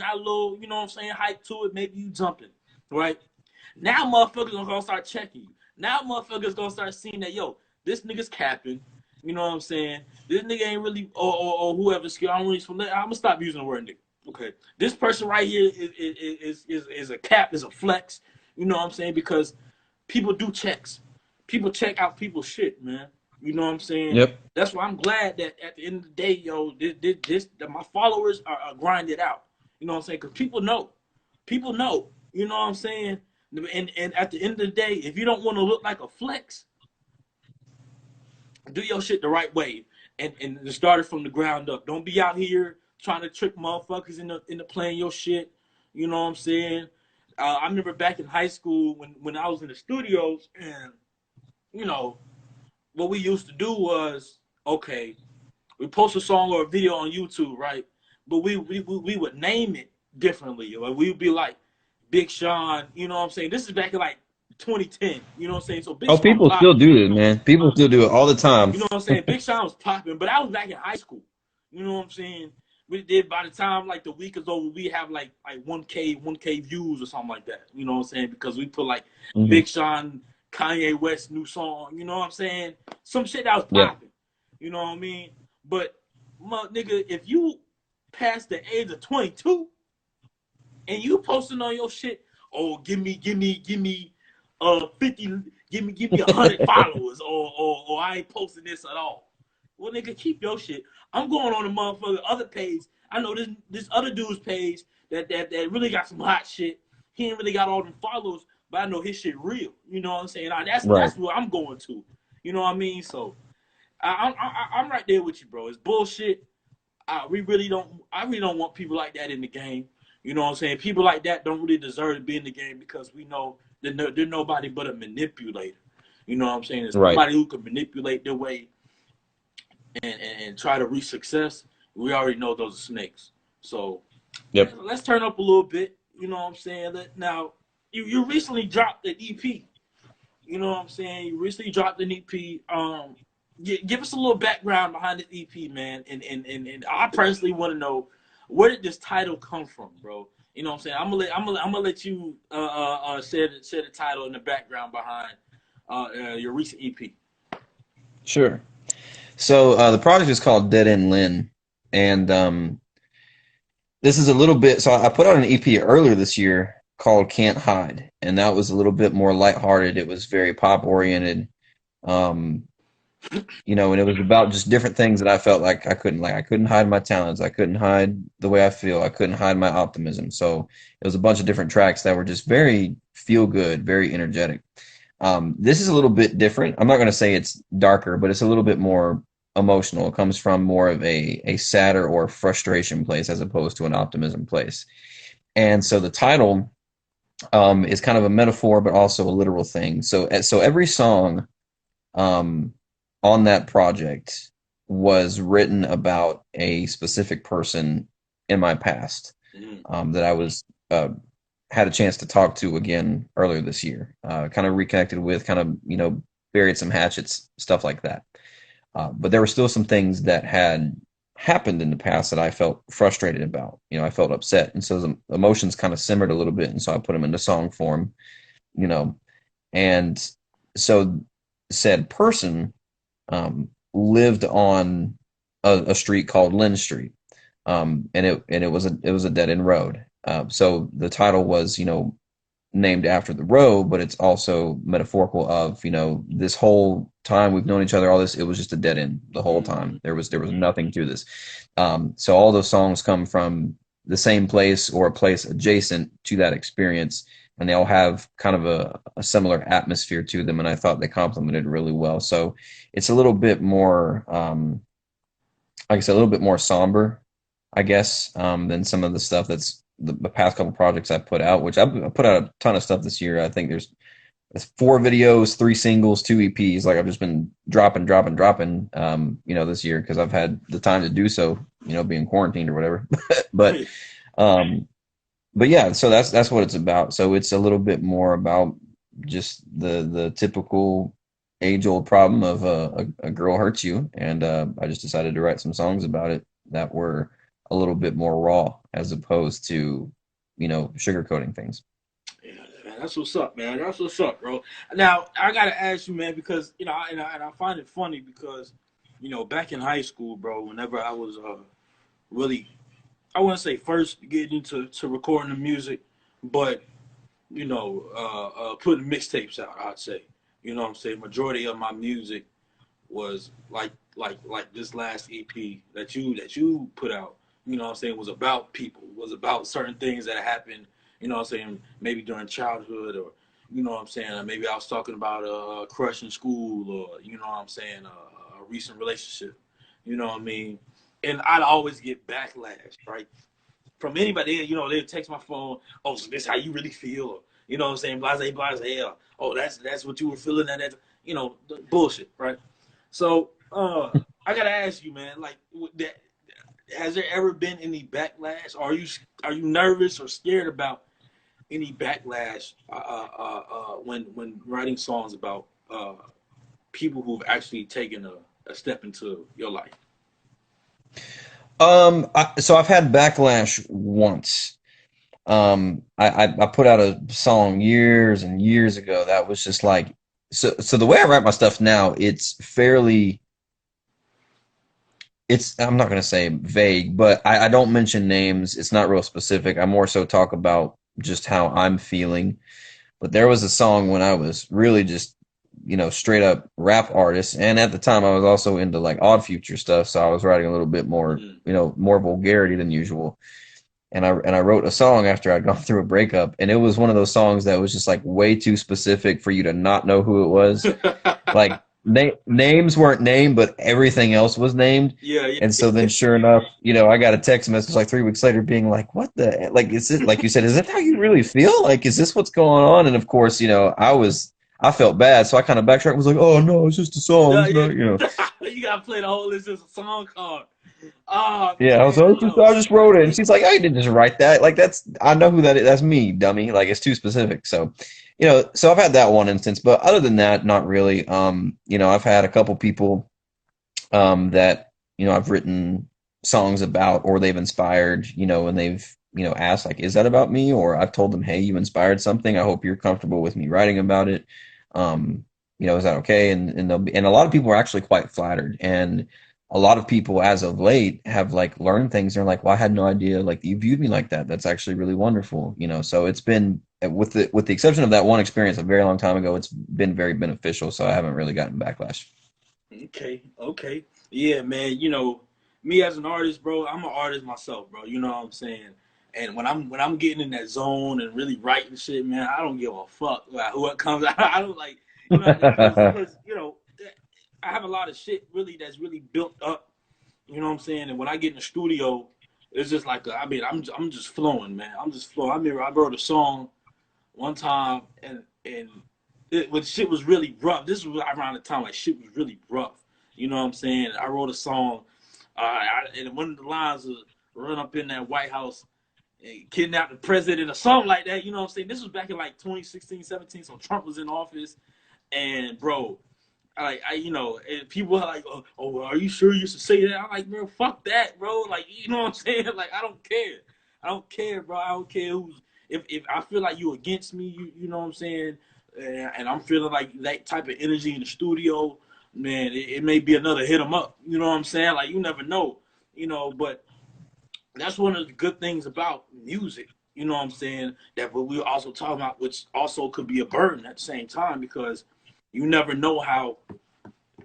you know what I'm saying, hype to it. Maybe you jumping, right? Now motherfuckers are gonna start checking you. Now motherfuckers gonna start seeing that, yo, this nigga's capping. You know what I'm saying? This nigga ain't really, or whoever's scared. I'm gonna stop using the word nigga. Okay, this person right here is a cap, is a flex. You know what I'm saying? Because people do checks. People check out people's shit, man. You know what I'm saying? Yep. That's why I'm glad that at the end of the day, yo, that my followers are grinded out. You know what I'm saying? Because people know. People know. You know what I'm saying? And at the end of the day, if you don't want to look like a flex, do your shit the right way and start it from the ground up. Don't be out here trying to trick motherfuckers into playing your shit. You know what I'm saying? I remember back in high school when I was in the studios, and you know what we used to do was, okay, we post a song or a video on YouTube, right? But we would name it differently. Like we would be like Big Sean. You know what I'm saying? This is back in like 2010. You know what I'm saying? So Big Sean People still do this, man. People still do it all the time. You know what I'm saying? Big Sean was popping, but I was back in high school. You know what I'm saying? We did, by the time like the week is over, we have like 1K views or something like that. You know what I'm saying? Because we put like Big Sean, Kanye West new song. You know what I'm saying? Some shit that was popping. You know what I mean? But nigga, if you past the age of 22 and you posting on your shit, oh give me 50, give me 100 followers, or I ain't posting this at all. Well, nigga, keep your shit. I'm going on the motherfucker other page. I know this other dude's page that really got some hot shit. He ain't really got all them followers, but I know his shit real. You know what I'm saying? That's where I'm going to. You know what I mean? So I'm right there with you, bro. It's bullshit. We really don't. I really don't want people like that in the game. You know what I'm saying? People like that don't really deserve to be in the game because we know they're nobody but a manipulator. You know what I'm saying? It's Right. somebody who can manipulate their way and try to reach success. We already know those are snakes. So Yep. let's turn up a little bit. You know what I'm saying? Now, you recently dropped an EP. You know what I'm saying? You recently dropped an EP. Give us a little background behind the EP, man. And I personally want to know, where did this title come from, bro? You know what I'm saying? I'm gonna let you share the title and the background behind your recent EP. Sure. So the project is called End Lynn, and this is a little bit. So I put out an EP earlier this year called Can't Hide, and that was a little bit more lighthearted. It was very pop oriented, um, and it was about just different things that I felt like I couldn't like. I couldn't hide my talents. I couldn't hide the way I feel. I couldn't hide my optimism. So it was a bunch of different tracks that were just very feel good, very energetic. This is a little bit different. I'm not going to say it's darker, but it's a little bit more emotional. It comes from more of a sadder or frustration place as opposed to an optimism place. And so the title is kind of a metaphor, but also a literal thing. So every song on that project was written about a specific person in my past that I was had a chance to talk to again earlier this year. Kind of reconnected with, kind of buried some hatchets, stuff like that. But there were still some things that had happened in the past that I felt frustrated about. I felt upset, and so the emotions kind of simmered a little bit, and so I put them into song form. And so said person lived on a street called Lynn Street, and it was a dead end road. So the title was named after the road, but it's also metaphorical of this whole time we've known each other, all this, it was just a dead end the whole time. There was nothing to this. So all those songs come from the same place or a place adjacent to that experience, and they all have kind of a similar atmosphere to them, and I thought they complemented really well. So it's a little bit more, like I said, a little bit more somber, I guess, than some of the stuff that's the past couple projects I put out, which I put out a ton of stuff this year. I think there's 4 videos, 3 singles, 2 EPs. Like I've just been dropping, this year because I've had the time to do so, being quarantined or whatever. but but yeah, so that's what it's about. So it's a little bit more about just the typical age-old problem of a girl hurts you, and I just decided to write some songs about it that were a little bit more raw as opposed to sugarcoating things. Yeah, man, that's what's up, man. That's what's up, bro. Now I gotta ask you, man, because and I find it funny because back in high school, bro, whenever I was really, I wouldn't say first getting into recording the music, but putting mixtapes out, I'd say. You know what I'm saying? Majority of my music was like this last EP that you put out. You know what I'm saying? Was about people. Was about certain things that happened. You know what I'm saying? Maybe during childhood, or you know what I'm saying? Maybe I was talking about a crush in school, or you know what I'm saying? A recent relationship. You know what I mean? And I'd always get backlash, right? From anybody, they'd text my phone, oh, so this how you really feel, or, you know what I'm saying, blase, blase, oh, that's what you were feeling, that, bullshit, right? So, I gotta ask you, man, like, has there ever been any backlash? Are you nervous or scared about any backlash when writing songs about people who've actually taken a step into your life? So I've had backlash once. I put out a song years and years ago that was just like, so the way I write my stuff now, I'm not going to say vague, but I don't mention names. It's not real specific. I more so talk about just how I'm feeling. But there was a song when I was really just, straight up rap artist. And at the time I was also into like Odd Future stuff. So I was writing a little bit more, more vulgarity than usual. And I wrote a song after I'd gone through a breakup, and it was one of those songs that was just like way too specific for you to not know who it was. Like names weren't named, but everything else was named. Yeah, yeah. And so then, sure enough, I got a text message like 3 weeks later, being like, "What the like? Is it like you said? Is that how you really feel? Like, is this what's going on?" And of course, I felt bad, so I kind of backtracked. And was like, "Oh no, it's just a song. Yeah, It's not, yeah. You gotta play the whole list as a song card. Oh Yeah, I was man, like, yo. I just wrote it." And she's like, "I didn't just write that. Like, I know who that is. That's me, dummy. Like, it's too specific." So, so I've had that one instance, but other than that, not really. I've had a couple people that I've written songs about, or they've inspired, and they've asked like, "Is that about me?" Or I've told them, "Hey, you inspired something. I hope you're comfortable with me writing about it. Is that okay?" And a lot of people are actually quite flattered, and a lot of people as of late have like learned things. They're like, "Well, I had no idea like you viewed me like that. That's actually really wonderful." So it's been with the exception of that one experience a very long time ago, it's been very beneficial. So I haven't really gotten backlash. Okay, okay. Yeah, man, me as an artist, bro, I'm an artist myself, bro. You know what I'm saying? And when I'm getting in that zone and really writing shit, man, I don't give a fuck about who it comes out. I don't like, because I have a lot of shit really that's really built up. You know what I'm saying? And when I get in the studio, it's just like I'm just flowing, man. I'm just flowing. I remember I wrote a song one time, and when shit was really rough. This was around the time like shit was really rough. You know what I'm saying? I wrote a song, and one of the lines was "run up in that White House and kidnap the president" or something like that. You know what I'm saying? This was back in like 2016, 17, so Trump was in office, and bro, and people are like, oh, are you sure you should say that? I'm like, bro, fuck that, bro. Like, you know what I'm saying? Like, I don't care. I don't care, bro. I don't care who's. If I feel like you against me, you know what I'm saying? And I'm feeling like that type of energy in the studio, man, it may be another hit 'em up. You know what I'm saying? Like, you never know, but that's one of the good things about music. You know what I'm saying? That what we also talking about, which also could be a burden at the same time, because you never know how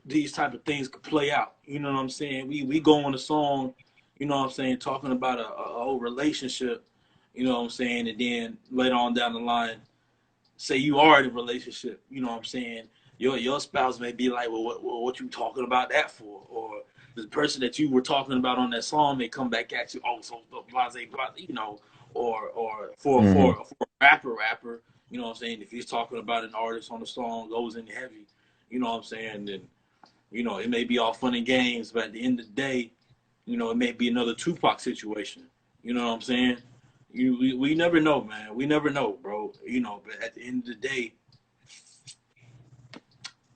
these type of things could play out. You know what I'm saying? We go on a song, you know what I'm saying, talking about a whole relationship, you know what I'm saying, and then later on down the line, say you are in a relationship, you know what I'm saying, your spouse may be like, well, what you talking about that for? Or the person that you were talking about on that song may come back at you, oh, so blase, or for a rapper, you know what I'm saying, if he's talking about an artist on the song goes in heavy, you know what I'm saying, then it may be all fun and games, but at the end of the day, it may be another Tupac situation. You know what I'm saying? We never know, man. We never know, bro. But at the end of the day,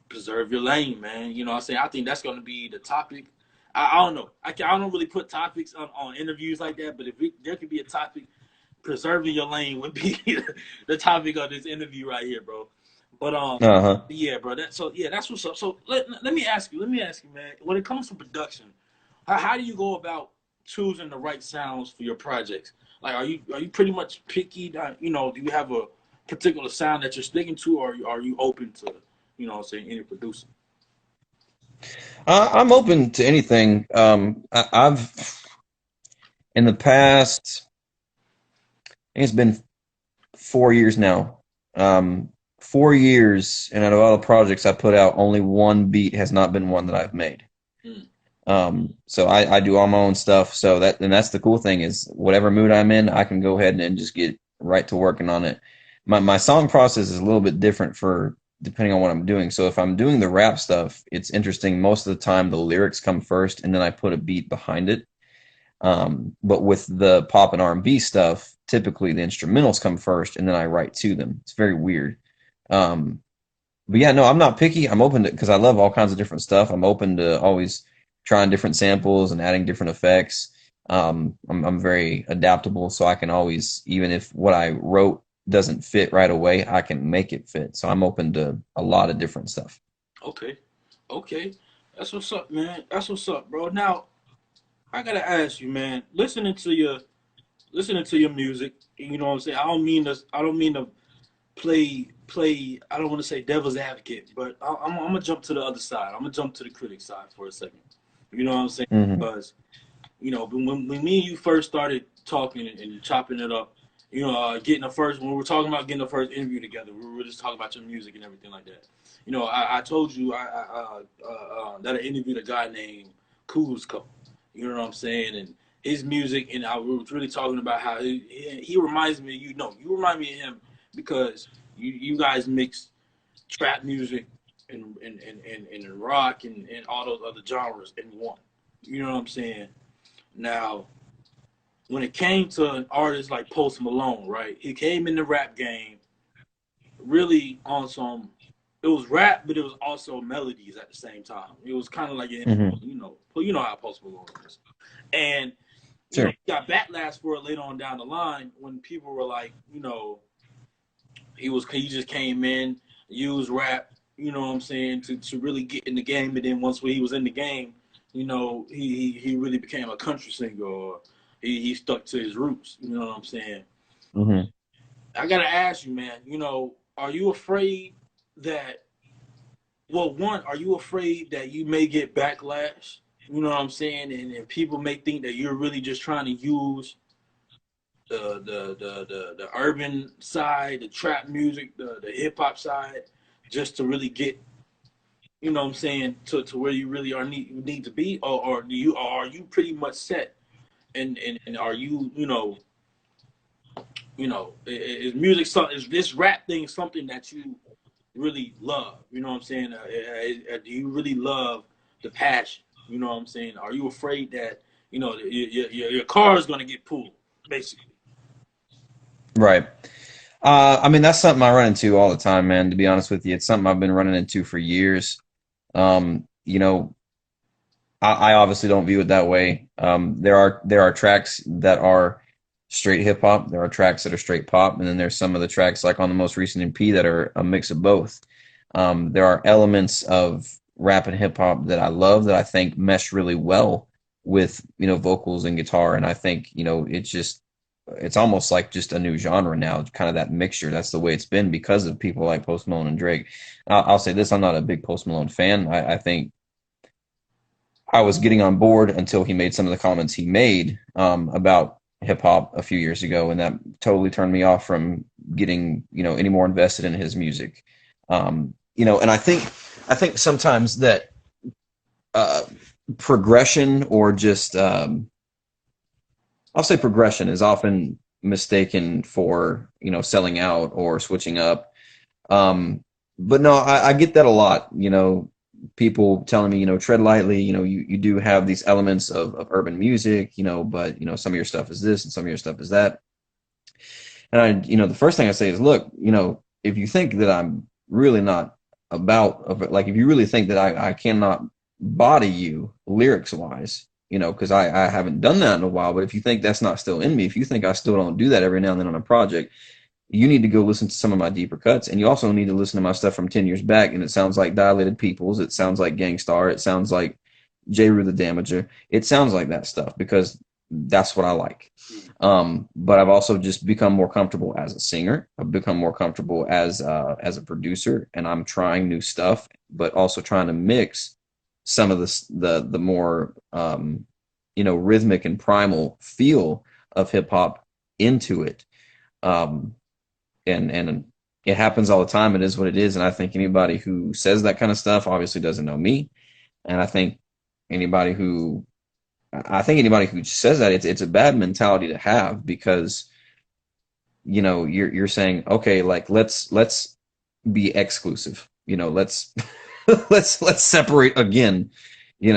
preserve your lane, man. You know what I'm saying? I think that's going to be the topic. I don't know. I don't really put topics on interviews like that, but if there could be a topic, preserving your lane would be the topic of this interview right here, bro. But Uh-huh. yeah, bro. That's what's up. So let me ask you, man. When it comes to production, how do you go about choosing the right sounds for your projects? Like, are you pretty much picky? Do you have a particular sound that you're sticking to, or are you open to, saying any producer? I'm open to anything. I've in the past, I think it's been 4 years now. 4 years, and out of all the projects I put out, only one beat has not been one that I've made. Mm. So I do all my own stuff. So that's the cool thing is whatever mood I'm in, I can go ahead and just get right to working on it. My song process is a little bit different for depending on what I'm doing. So if I'm doing the rap stuff, it's interesting. Most of the time, the lyrics come first, and then I put a beat behind it. But with the pop and R&B stuff, typically the instrumentals come first, and then I write to them. It's very weird. Um, but yeah, no, I'm not picky. I'm open to because I love all kinds of different stuff. I'm open to always trying different samples and adding different effects. I'm very adaptable, so I can always, even if what I wrote doesn't fit right away, I can make it fit. So I'm open to a lot of different stuff. Okay, okay, that's what's up, man. That's what's up, bro. Now I gotta ask you, man. Listening to your music, you know what I'm saying. I don't mean to play. I don't want to say devil's advocate, but I'm gonna jump to the other side. I'm gonna jump to the critic side for a second. You know what I'm saying? Hmm. Because when me and you first started talking and chopping it up, You know, getting the first when we were talking about getting the first interview together, we were just talking about your music and everything like that. You know, I told you that I interviewed a guy named Kuzco. You know what I'm saying? And his music, and I was really talking about how he reminds me of you. No, you remind me of him because you guys mix trap music and rock and all those other genres in one. You know what I'm saying? Now, when it came to an artist like Post Malone, right? He came in the rap game really on some. It was rap, but it was also melodies at the same time. It was kind of like Hmm. you know how Post Malone is, and you know Sure. he got backlash for it later on down the line when people were like, you know, he just came in, used rap, you know what I'm saying, to really get in the game, and then once he was in the game, you know, he really became a country singer, or he stuck to his roots, you know what I'm saying. Hmm. I gotta ask you, man, you know, are you afraid that well, one, are you afraid that you may get backlash? You know what I'm saying? And people may think that you're really just trying to use the urban side, the trap music, the hip hop side, just to really get, you know what I'm saying, to where you really need to be, or are you pretty much set, and are you, is music something, is this rap thing something that you really love? You know what I'm saying? Do you really love the passion? You know what I'm saying? Are you afraid that your car is gonna get pulled, basically? Right. I mean, that's something I run into all the time, man. To be honest with you, it's something I've been running into for years. You know, I obviously don't view it that way. There are tracks that are straight hip hop. There are tracks that are straight pop, and then there's some of the tracks like on the most recent EP that are a mix of both. There are elements of rap and hip hop that I love that I think mesh really well with vocals and guitar, and I think it's almost like just a new genre now, kind of that mixture. That's the way it's been because of people like Post Malone and Drake. I'll say this: I'm not a big Post Malone fan. I think I was getting on board until he made some of the comments he made about hip hop a few years ago, and that totally turned me off from getting any more invested in his music. And I think sometimes that uh, progression or just I'll say progression is often mistaken for selling out or switching up. But no, I get that a lot. People telling me, tread lightly. You do have these elements of urban music, but some of your stuff is this and some of your stuff is that. And the first thing I say is, look, if you think that I'm really not like, if you really think that I cannot body you lyrics wise, because I haven't done that in a while, but if you think that's not still in me, if you think I still don't do that every now and then on a project, you need to go listen to some of my deeper cuts. And you also need to listen to my stuff from 10 years back. And it sounds like Dilated Peoples. It sounds like Gangstar. It sounds like J. Rue the Damager. It sounds like that stuff because that's what I like. But I've also just become more comfortable as a singer. I've become more comfortable as a producer, and I'm trying new stuff, but also trying to mix some of the more rhythmic and primal feel of hip hop into it. Um, and it happens all the time. It is what it is, and I think anybody who says that kind of stuff obviously doesn't know me. And anybody who anybody who says that it's a bad mentality to have because you're saying, okay, like let's be exclusive, let's let's separate again. We've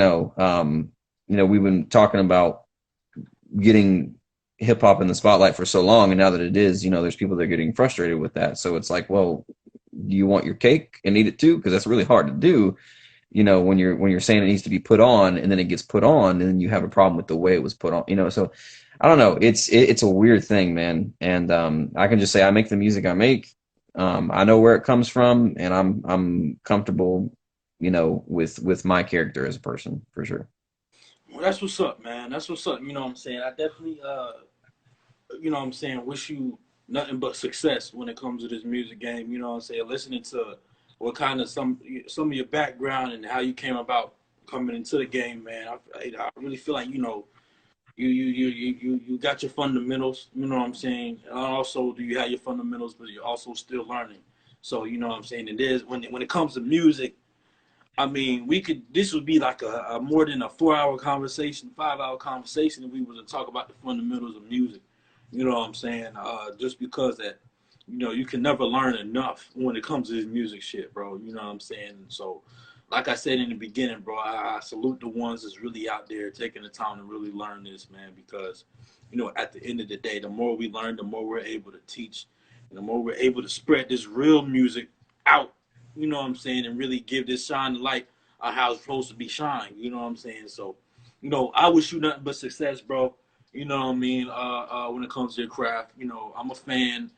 been talking about getting hip hop in the spotlight for so long, and now that it is, there's people that are getting frustrated with that. So it's like, well, do you want your cake and eat it too? Because that's really hard to do. When you're saying it needs to be put on, and then it gets put on, and then you have a problem with the way it was put on. So I don't know. It's a weird thing, man. And I can just say I make the music I make. I know where it comes from, and I'm comfortable, with my character as a person for sure. Well, that's what's up, man. That's what's up. You know what I'm saying? I definitely, you know what I'm saying, wish you nothing but success when it comes to this music game. You know what I'm saying? Listening to what kind of some of your background and how you came about coming into the game, man. I really feel like, You got your fundamentals. You know what I'm saying. And also, do you have your fundamentals, but you're also still learning. So you know what I'm saying. And there's when it comes to music, I mean, we could. This would be like a more than a 4 hour conversation, 5 hour conversation if we were to talk about the fundamentals of music. You know what I'm saying? Just because that, you can never learn enough when it comes to this music shit, bro. You know what I'm saying? So, like I said in the beginning, bro, I salute the ones that's really out there taking the time to really learn this, man. Because, at the end of the day, the more we learn, the more we're able to teach, and the more we're able to spread this real music out. You know what I'm saying, and really give this shine the light on how it's supposed to be shined. You know what I'm saying? So, I wish you nothing but success, bro. You know what I mean? When it comes to your craft, I'm a fan.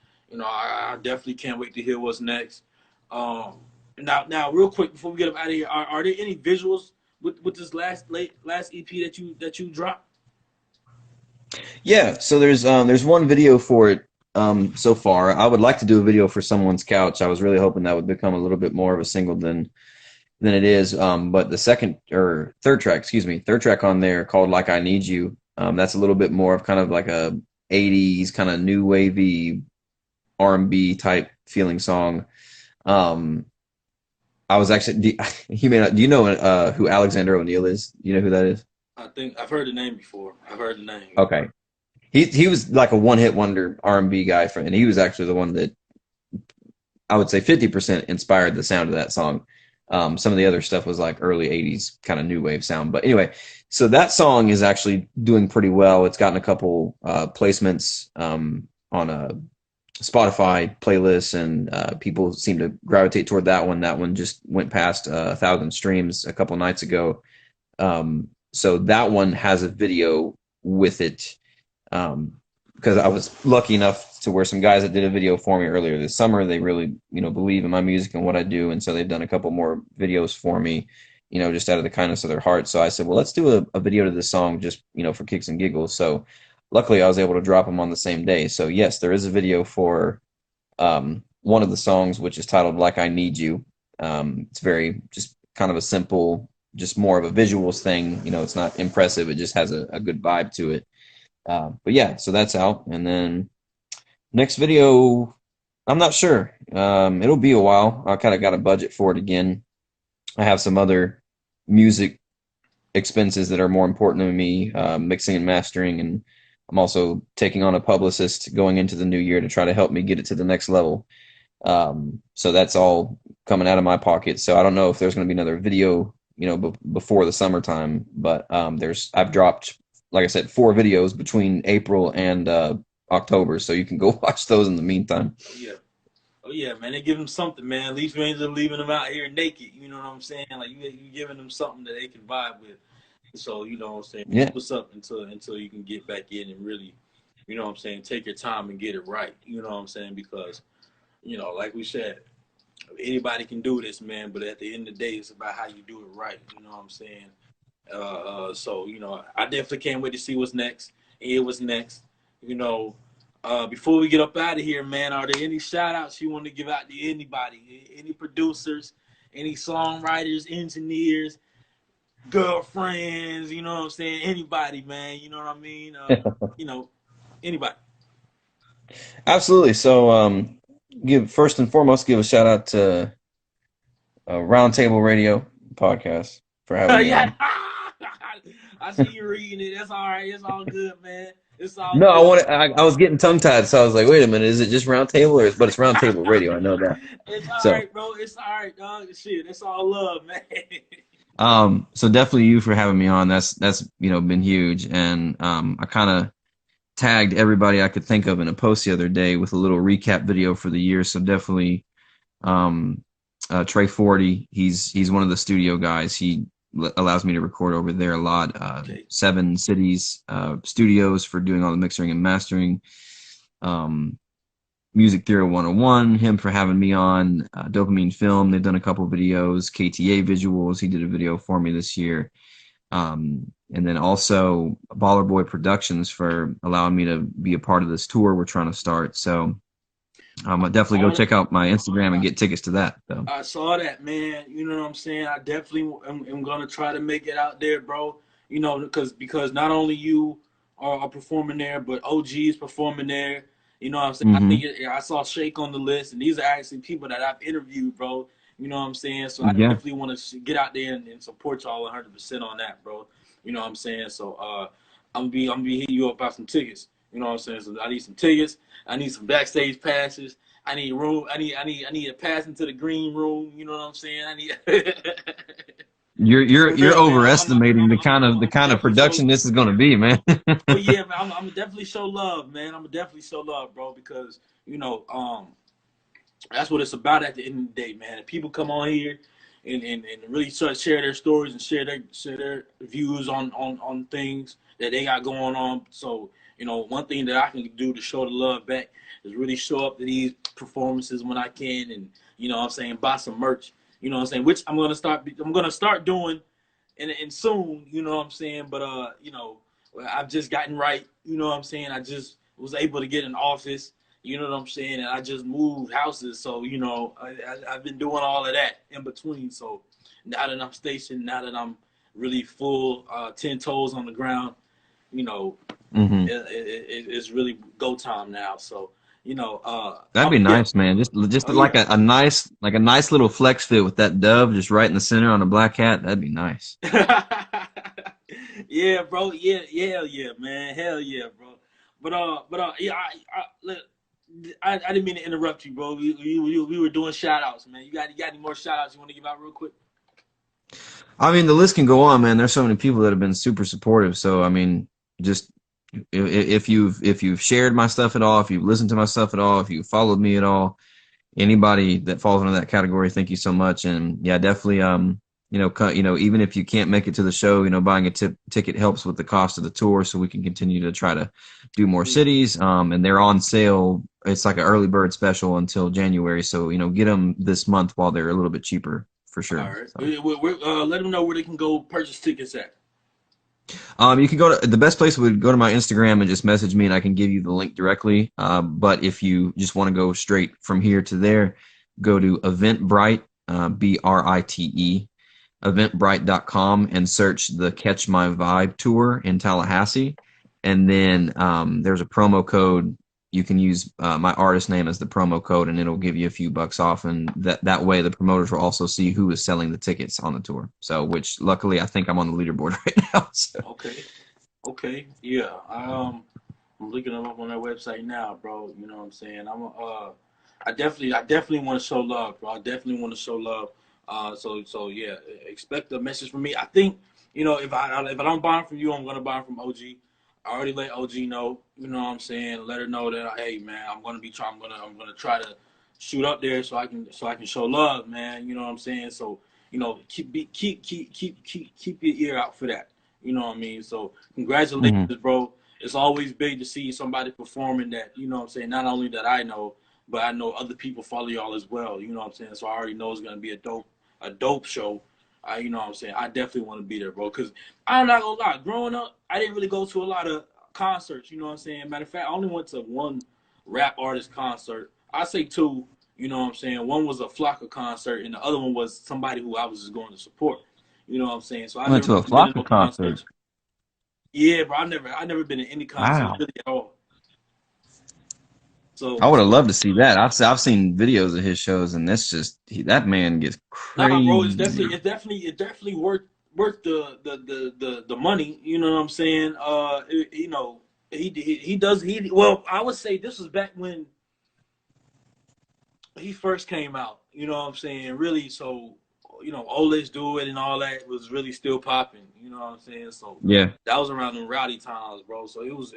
I definitely can't wait to hear what's next. Um, now, real quick before we get up out of here, are there any visuals with this last EP that you dropped? Yeah, so there's one video for it so far. I would like to do a video for Someone's Couch. I was really hoping that would become a little bit more of a single than it is. But the second or third track, excuse me, third track on there called Like I Need You. That's a little bit more of kind of like a 80s kind of new wavy R&B type feeling song. Um, I was actually you may not, do you know who Alexander O'Neal is? Do you know who that is? I think I've heard the name before. I've heard the name. Okay. He was like a one hit wonder R&B guy and he was actually the one that I would say 50% inspired the sound of that song. Some of the other stuff was like early 80s kind of new wave sound. But anyway, so that song is actually doing pretty well. It's gotten a couple placements on a Spotify playlist, and people seem to gravitate toward that one. That one just went past 1,000 streams a couple nights ago. So that one has a video with it. Because I was lucky enough to where some guys that did a video for me earlier this summer, they really, believe in my music and what I do. And so they've done a couple more videos for me, just out of the kindness of their heart. So I said, well, let's do a video to this song just, for kicks and giggles. So luckily I was able to drop them on the same day. So yes, there is a video for one of the songs, which is titled Like I Need You. It's very just kind of a simple, just more of a visuals thing. It's not impressive. It just has a good vibe to it. But yeah, so that's out. And then next video, I'm not sure. It'll be a while. I kind of got a budget for it again. I have some other music expenses that are more important to me, mixing and mastering. And I'm also taking on a publicist going into the new year to try to help me get it to the next level. So that's all coming out of my pocket. So I don't know if there's going to be another video, before the summertime, but I've dropped, like I said, 4 videos between April and October, so you can go watch those in the meantime. Yeah. Oh yeah, man. They give them something, man. At least we ain't just leaving them out here naked. You know what I'm saying? Like you giving them something that they can vibe with. So you know what I'm saying. Yeah. What's up until you can get back in and really, you know what I'm saying, take your time and get it right. You know what I'm saying? Because, like we said, anybody can do this, man. But at the end of the day, it's about how you do it right. You know what I'm saying? So I definitely can't wait to see what's next and hear what's next. Before we get up out of here, man, are there any shout outs you want to give out to anybody? Any producers, any songwriters, engineers, girlfriends, you know what I'm saying? Anybody, man, you know what I mean? Anybody. Absolutely. So give first and foremost give a shout out to Roundtable Radio podcast for having me Yeah. on. I see you reading it. That's all right. It's all good, man. It's all No, good. I was getting tongue tied, so I was like, wait a minute, is it just Roundtable but it's Roundtable Radio, I know that. It's all So right, bro. It's all right, dog. Shit, it's all love, man. so definitely you for having me on. That's been huge. And I kind of tagged everybody I could think of in a post the other day with a little recap video for the year. So definitely Trey 40, he's one of the studio guys. He allows me to record over there a lot. Okay. 7 Cities studios for doing all the mixing and mastering. Music Theory 101, him for having me on. Dopamine Film, they've done a couple videos. KTA Visuals, he did a video for me this year. And then also Baller Boy Productions for allowing me to be a part of this tour we're trying to start. So I'll definitely go check out my Instagram and get tickets to that. So. I saw that, man. You know what I'm saying? I definitely am going to try to make it out there, bro. Because not only you are performing there, but OG is performing there. You know what I'm saying? I Hmm. think I saw Shake on the list, and these are actually people that I've interviewed, bro. You know what I'm saying? So I Yeah. definitely want to get out there and support y'all 100% on that, bro. You know what I'm saying? So I'm gonna be hitting you up about some tickets. You know what I'm saying? So I need some tickets. I need some backstage passes. I need room. I need a pass into the green room. You know what I'm saying? I need. You're For you're real, man. overestimating the I'm kind of definitely show. production this is going to be, man. Oh yeah, man. I'm gonna definitely show love, man. I'm gonna definitely show love, bro, because that's what it's about at the end of the day, man. If people come on here and really start share their stories and share their views on things that they got going on. So, one thing that I can do to show the love back is really show up to these performances when I can and what I'm saying, buy some merch. You know what I'm saying? Which I'm gonna start doing and soon, you know what I'm saying? But I've just gotten right, you know what I'm saying? I just was able to get an office, you know what I'm saying? And I just moved houses, so I've been doing all of that in between. So now that I'm stationed, now that I'm really full, 10 toes on the ground, you know, Hmm. it's really go time now. So That'd be yeah, nice, man. Just oh like yeah. a nice little flex fit with that dove just right in the center on a black hat. That'd be nice. Yeah, bro. Yeah, yeah, man. Hell yeah, bro. But yeah, I didn't mean to interrupt you, bro. We were doing shout outs, man. You got any more shout outs you want to give out real quick? I mean, the list can go on, man. There's so many people that have been super supportive. So, I mean, just if you've shared my stuff at all, if you've listened to my stuff at all, if you followed me at all, anybody that falls into that category, thank you so much. And yeah, definitely, even if you can't make it to the show, buying a ticket helps with the cost of the tour, so we can continue to try to do more Yeah. cities. And they're on sale. It's like an early bird special until January, so get them this month while they're a little bit cheaper for All sure. right. So. Let them know where they can go purchase tickets at. You can go to the best place would go to my Instagram and just message me, and I can give you the link directly. But if you just want to go straight from here to there, go to Eventbrite, Brite, eventbrite.com, and search the Catch My Vibe tour in Tallahassee. And then there's a promo code. You can use my artist name as the promo code, and it'll give you a few bucks off. And that way, the promoters will also see who is selling the tickets on the tour. So, which luckily, I think I'm on the leaderboard right now. So. Okay. Okay. Yeah. I'm looking them up on their website now, bro. You know what I'm saying? I definitely want to show love, bro. I definitely want to show love. So yeah, expect a message from me. I think if I don't buy them from you, I'm gonna buy them from OG. I already let OG know. You know what I'm saying? Let her know that hey man, I'm gonna try to shoot up there so I can show love, man. You know what I'm saying? So keep your ear out for that. You know what I mean? So Mhm. congratulations, bro. It's always big to see somebody performing that, you know what I'm saying, not only that I know, but I know other people follow y'all as well, you know what I'm saying? So I already know it's gonna be a dope show. You know what I'm saying? I definitely want to be there, bro. Cause I'm not gonna lie, growing up, I didn't really go to a lot of concerts, you know what I'm saying? Matter of fact, I only went to one rap artist concert. I say two, you know what I'm saying? One was a Flocka concert and the other one was somebody who I was just going to support. You know what I'm saying? So I I've went never to a really been in Flocka no concert. concerts. Yeah, bro. I never been in any concerts Wow. really at all. I So would have so loved to see that. I've seen videos of his shows, and that's just that man gets nah, bro. It's crazy. definitely worth the money. You know what I'm saying? He does well. I would say this was back when he first came out. You know what I'm saying? Really, so oh let's do it and all that was really still popping. You know what I'm saying? So Yeah. that was around them rowdy times, bro. So it was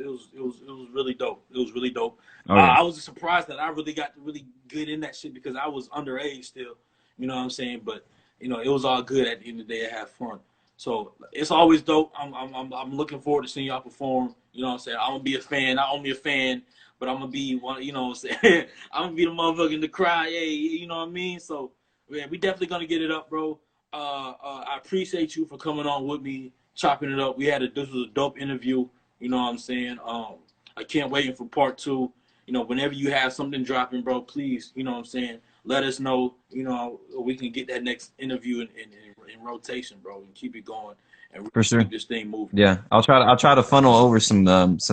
really dope. It was really dope. Oh yeah. I was surprised that I really got to really get in that shit because I was underage still. You know what I'm saying? But it was all good at the end of the day. I had fun. So it's always dope. I'm looking forward to seeing y'all perform. You know what I'm saying? I'm gonna be a fan, not only a fan, but I'm gonna be one. You know what I'm saying? I'm gonna be the motherfucker in the crowd. Hey, you know what I mean? So man, we definitely gonna get it up, bro. I appreciate you for coming on with me, chopping it up. This was a dope interview. You know what I'm saying? I can't wait for part two. Whenever you have something dropping, bro, please, you know what I'm saying, let us know. We can get that next interview in rotation, bro, and keep it going and really For sure. keep this thing moving. Yeah, I'll try to funnel over some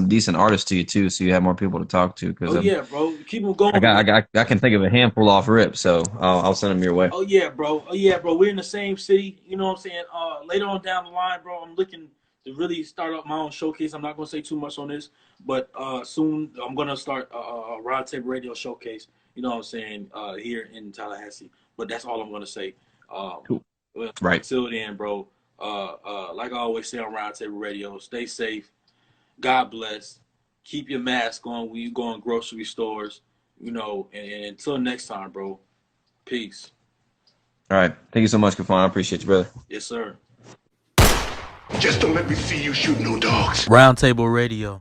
decent artists to you too, so you have more people to talk to. Because Oh yeah, bro, keep them going. I can think of a handful off rip, so I'll send them your way. Oh yeah, bro. Oh yeah, bro. We're in the same city. You know what I'm saying? Later on down the line, bro, I'm looking to really start up my own showcase. I'm not gonna say too much on this, but soon I'm gonna start a Roundtable Radio showcase. You know what I'm saying? Here in Tallahassee. But that's all I'm gonna say. Cool. Well, Right. until then, bro. Like I always say on Roundtable Radio, stay safe. God bless. Keep your mask on when you go in grocery stores. You know, and until next time, bro. Peace. All right. Thank you so much, Kafan. I appreciate you, brother. Yes, sir. Just don't let me see you shoot no dogs. Roundtable Radio.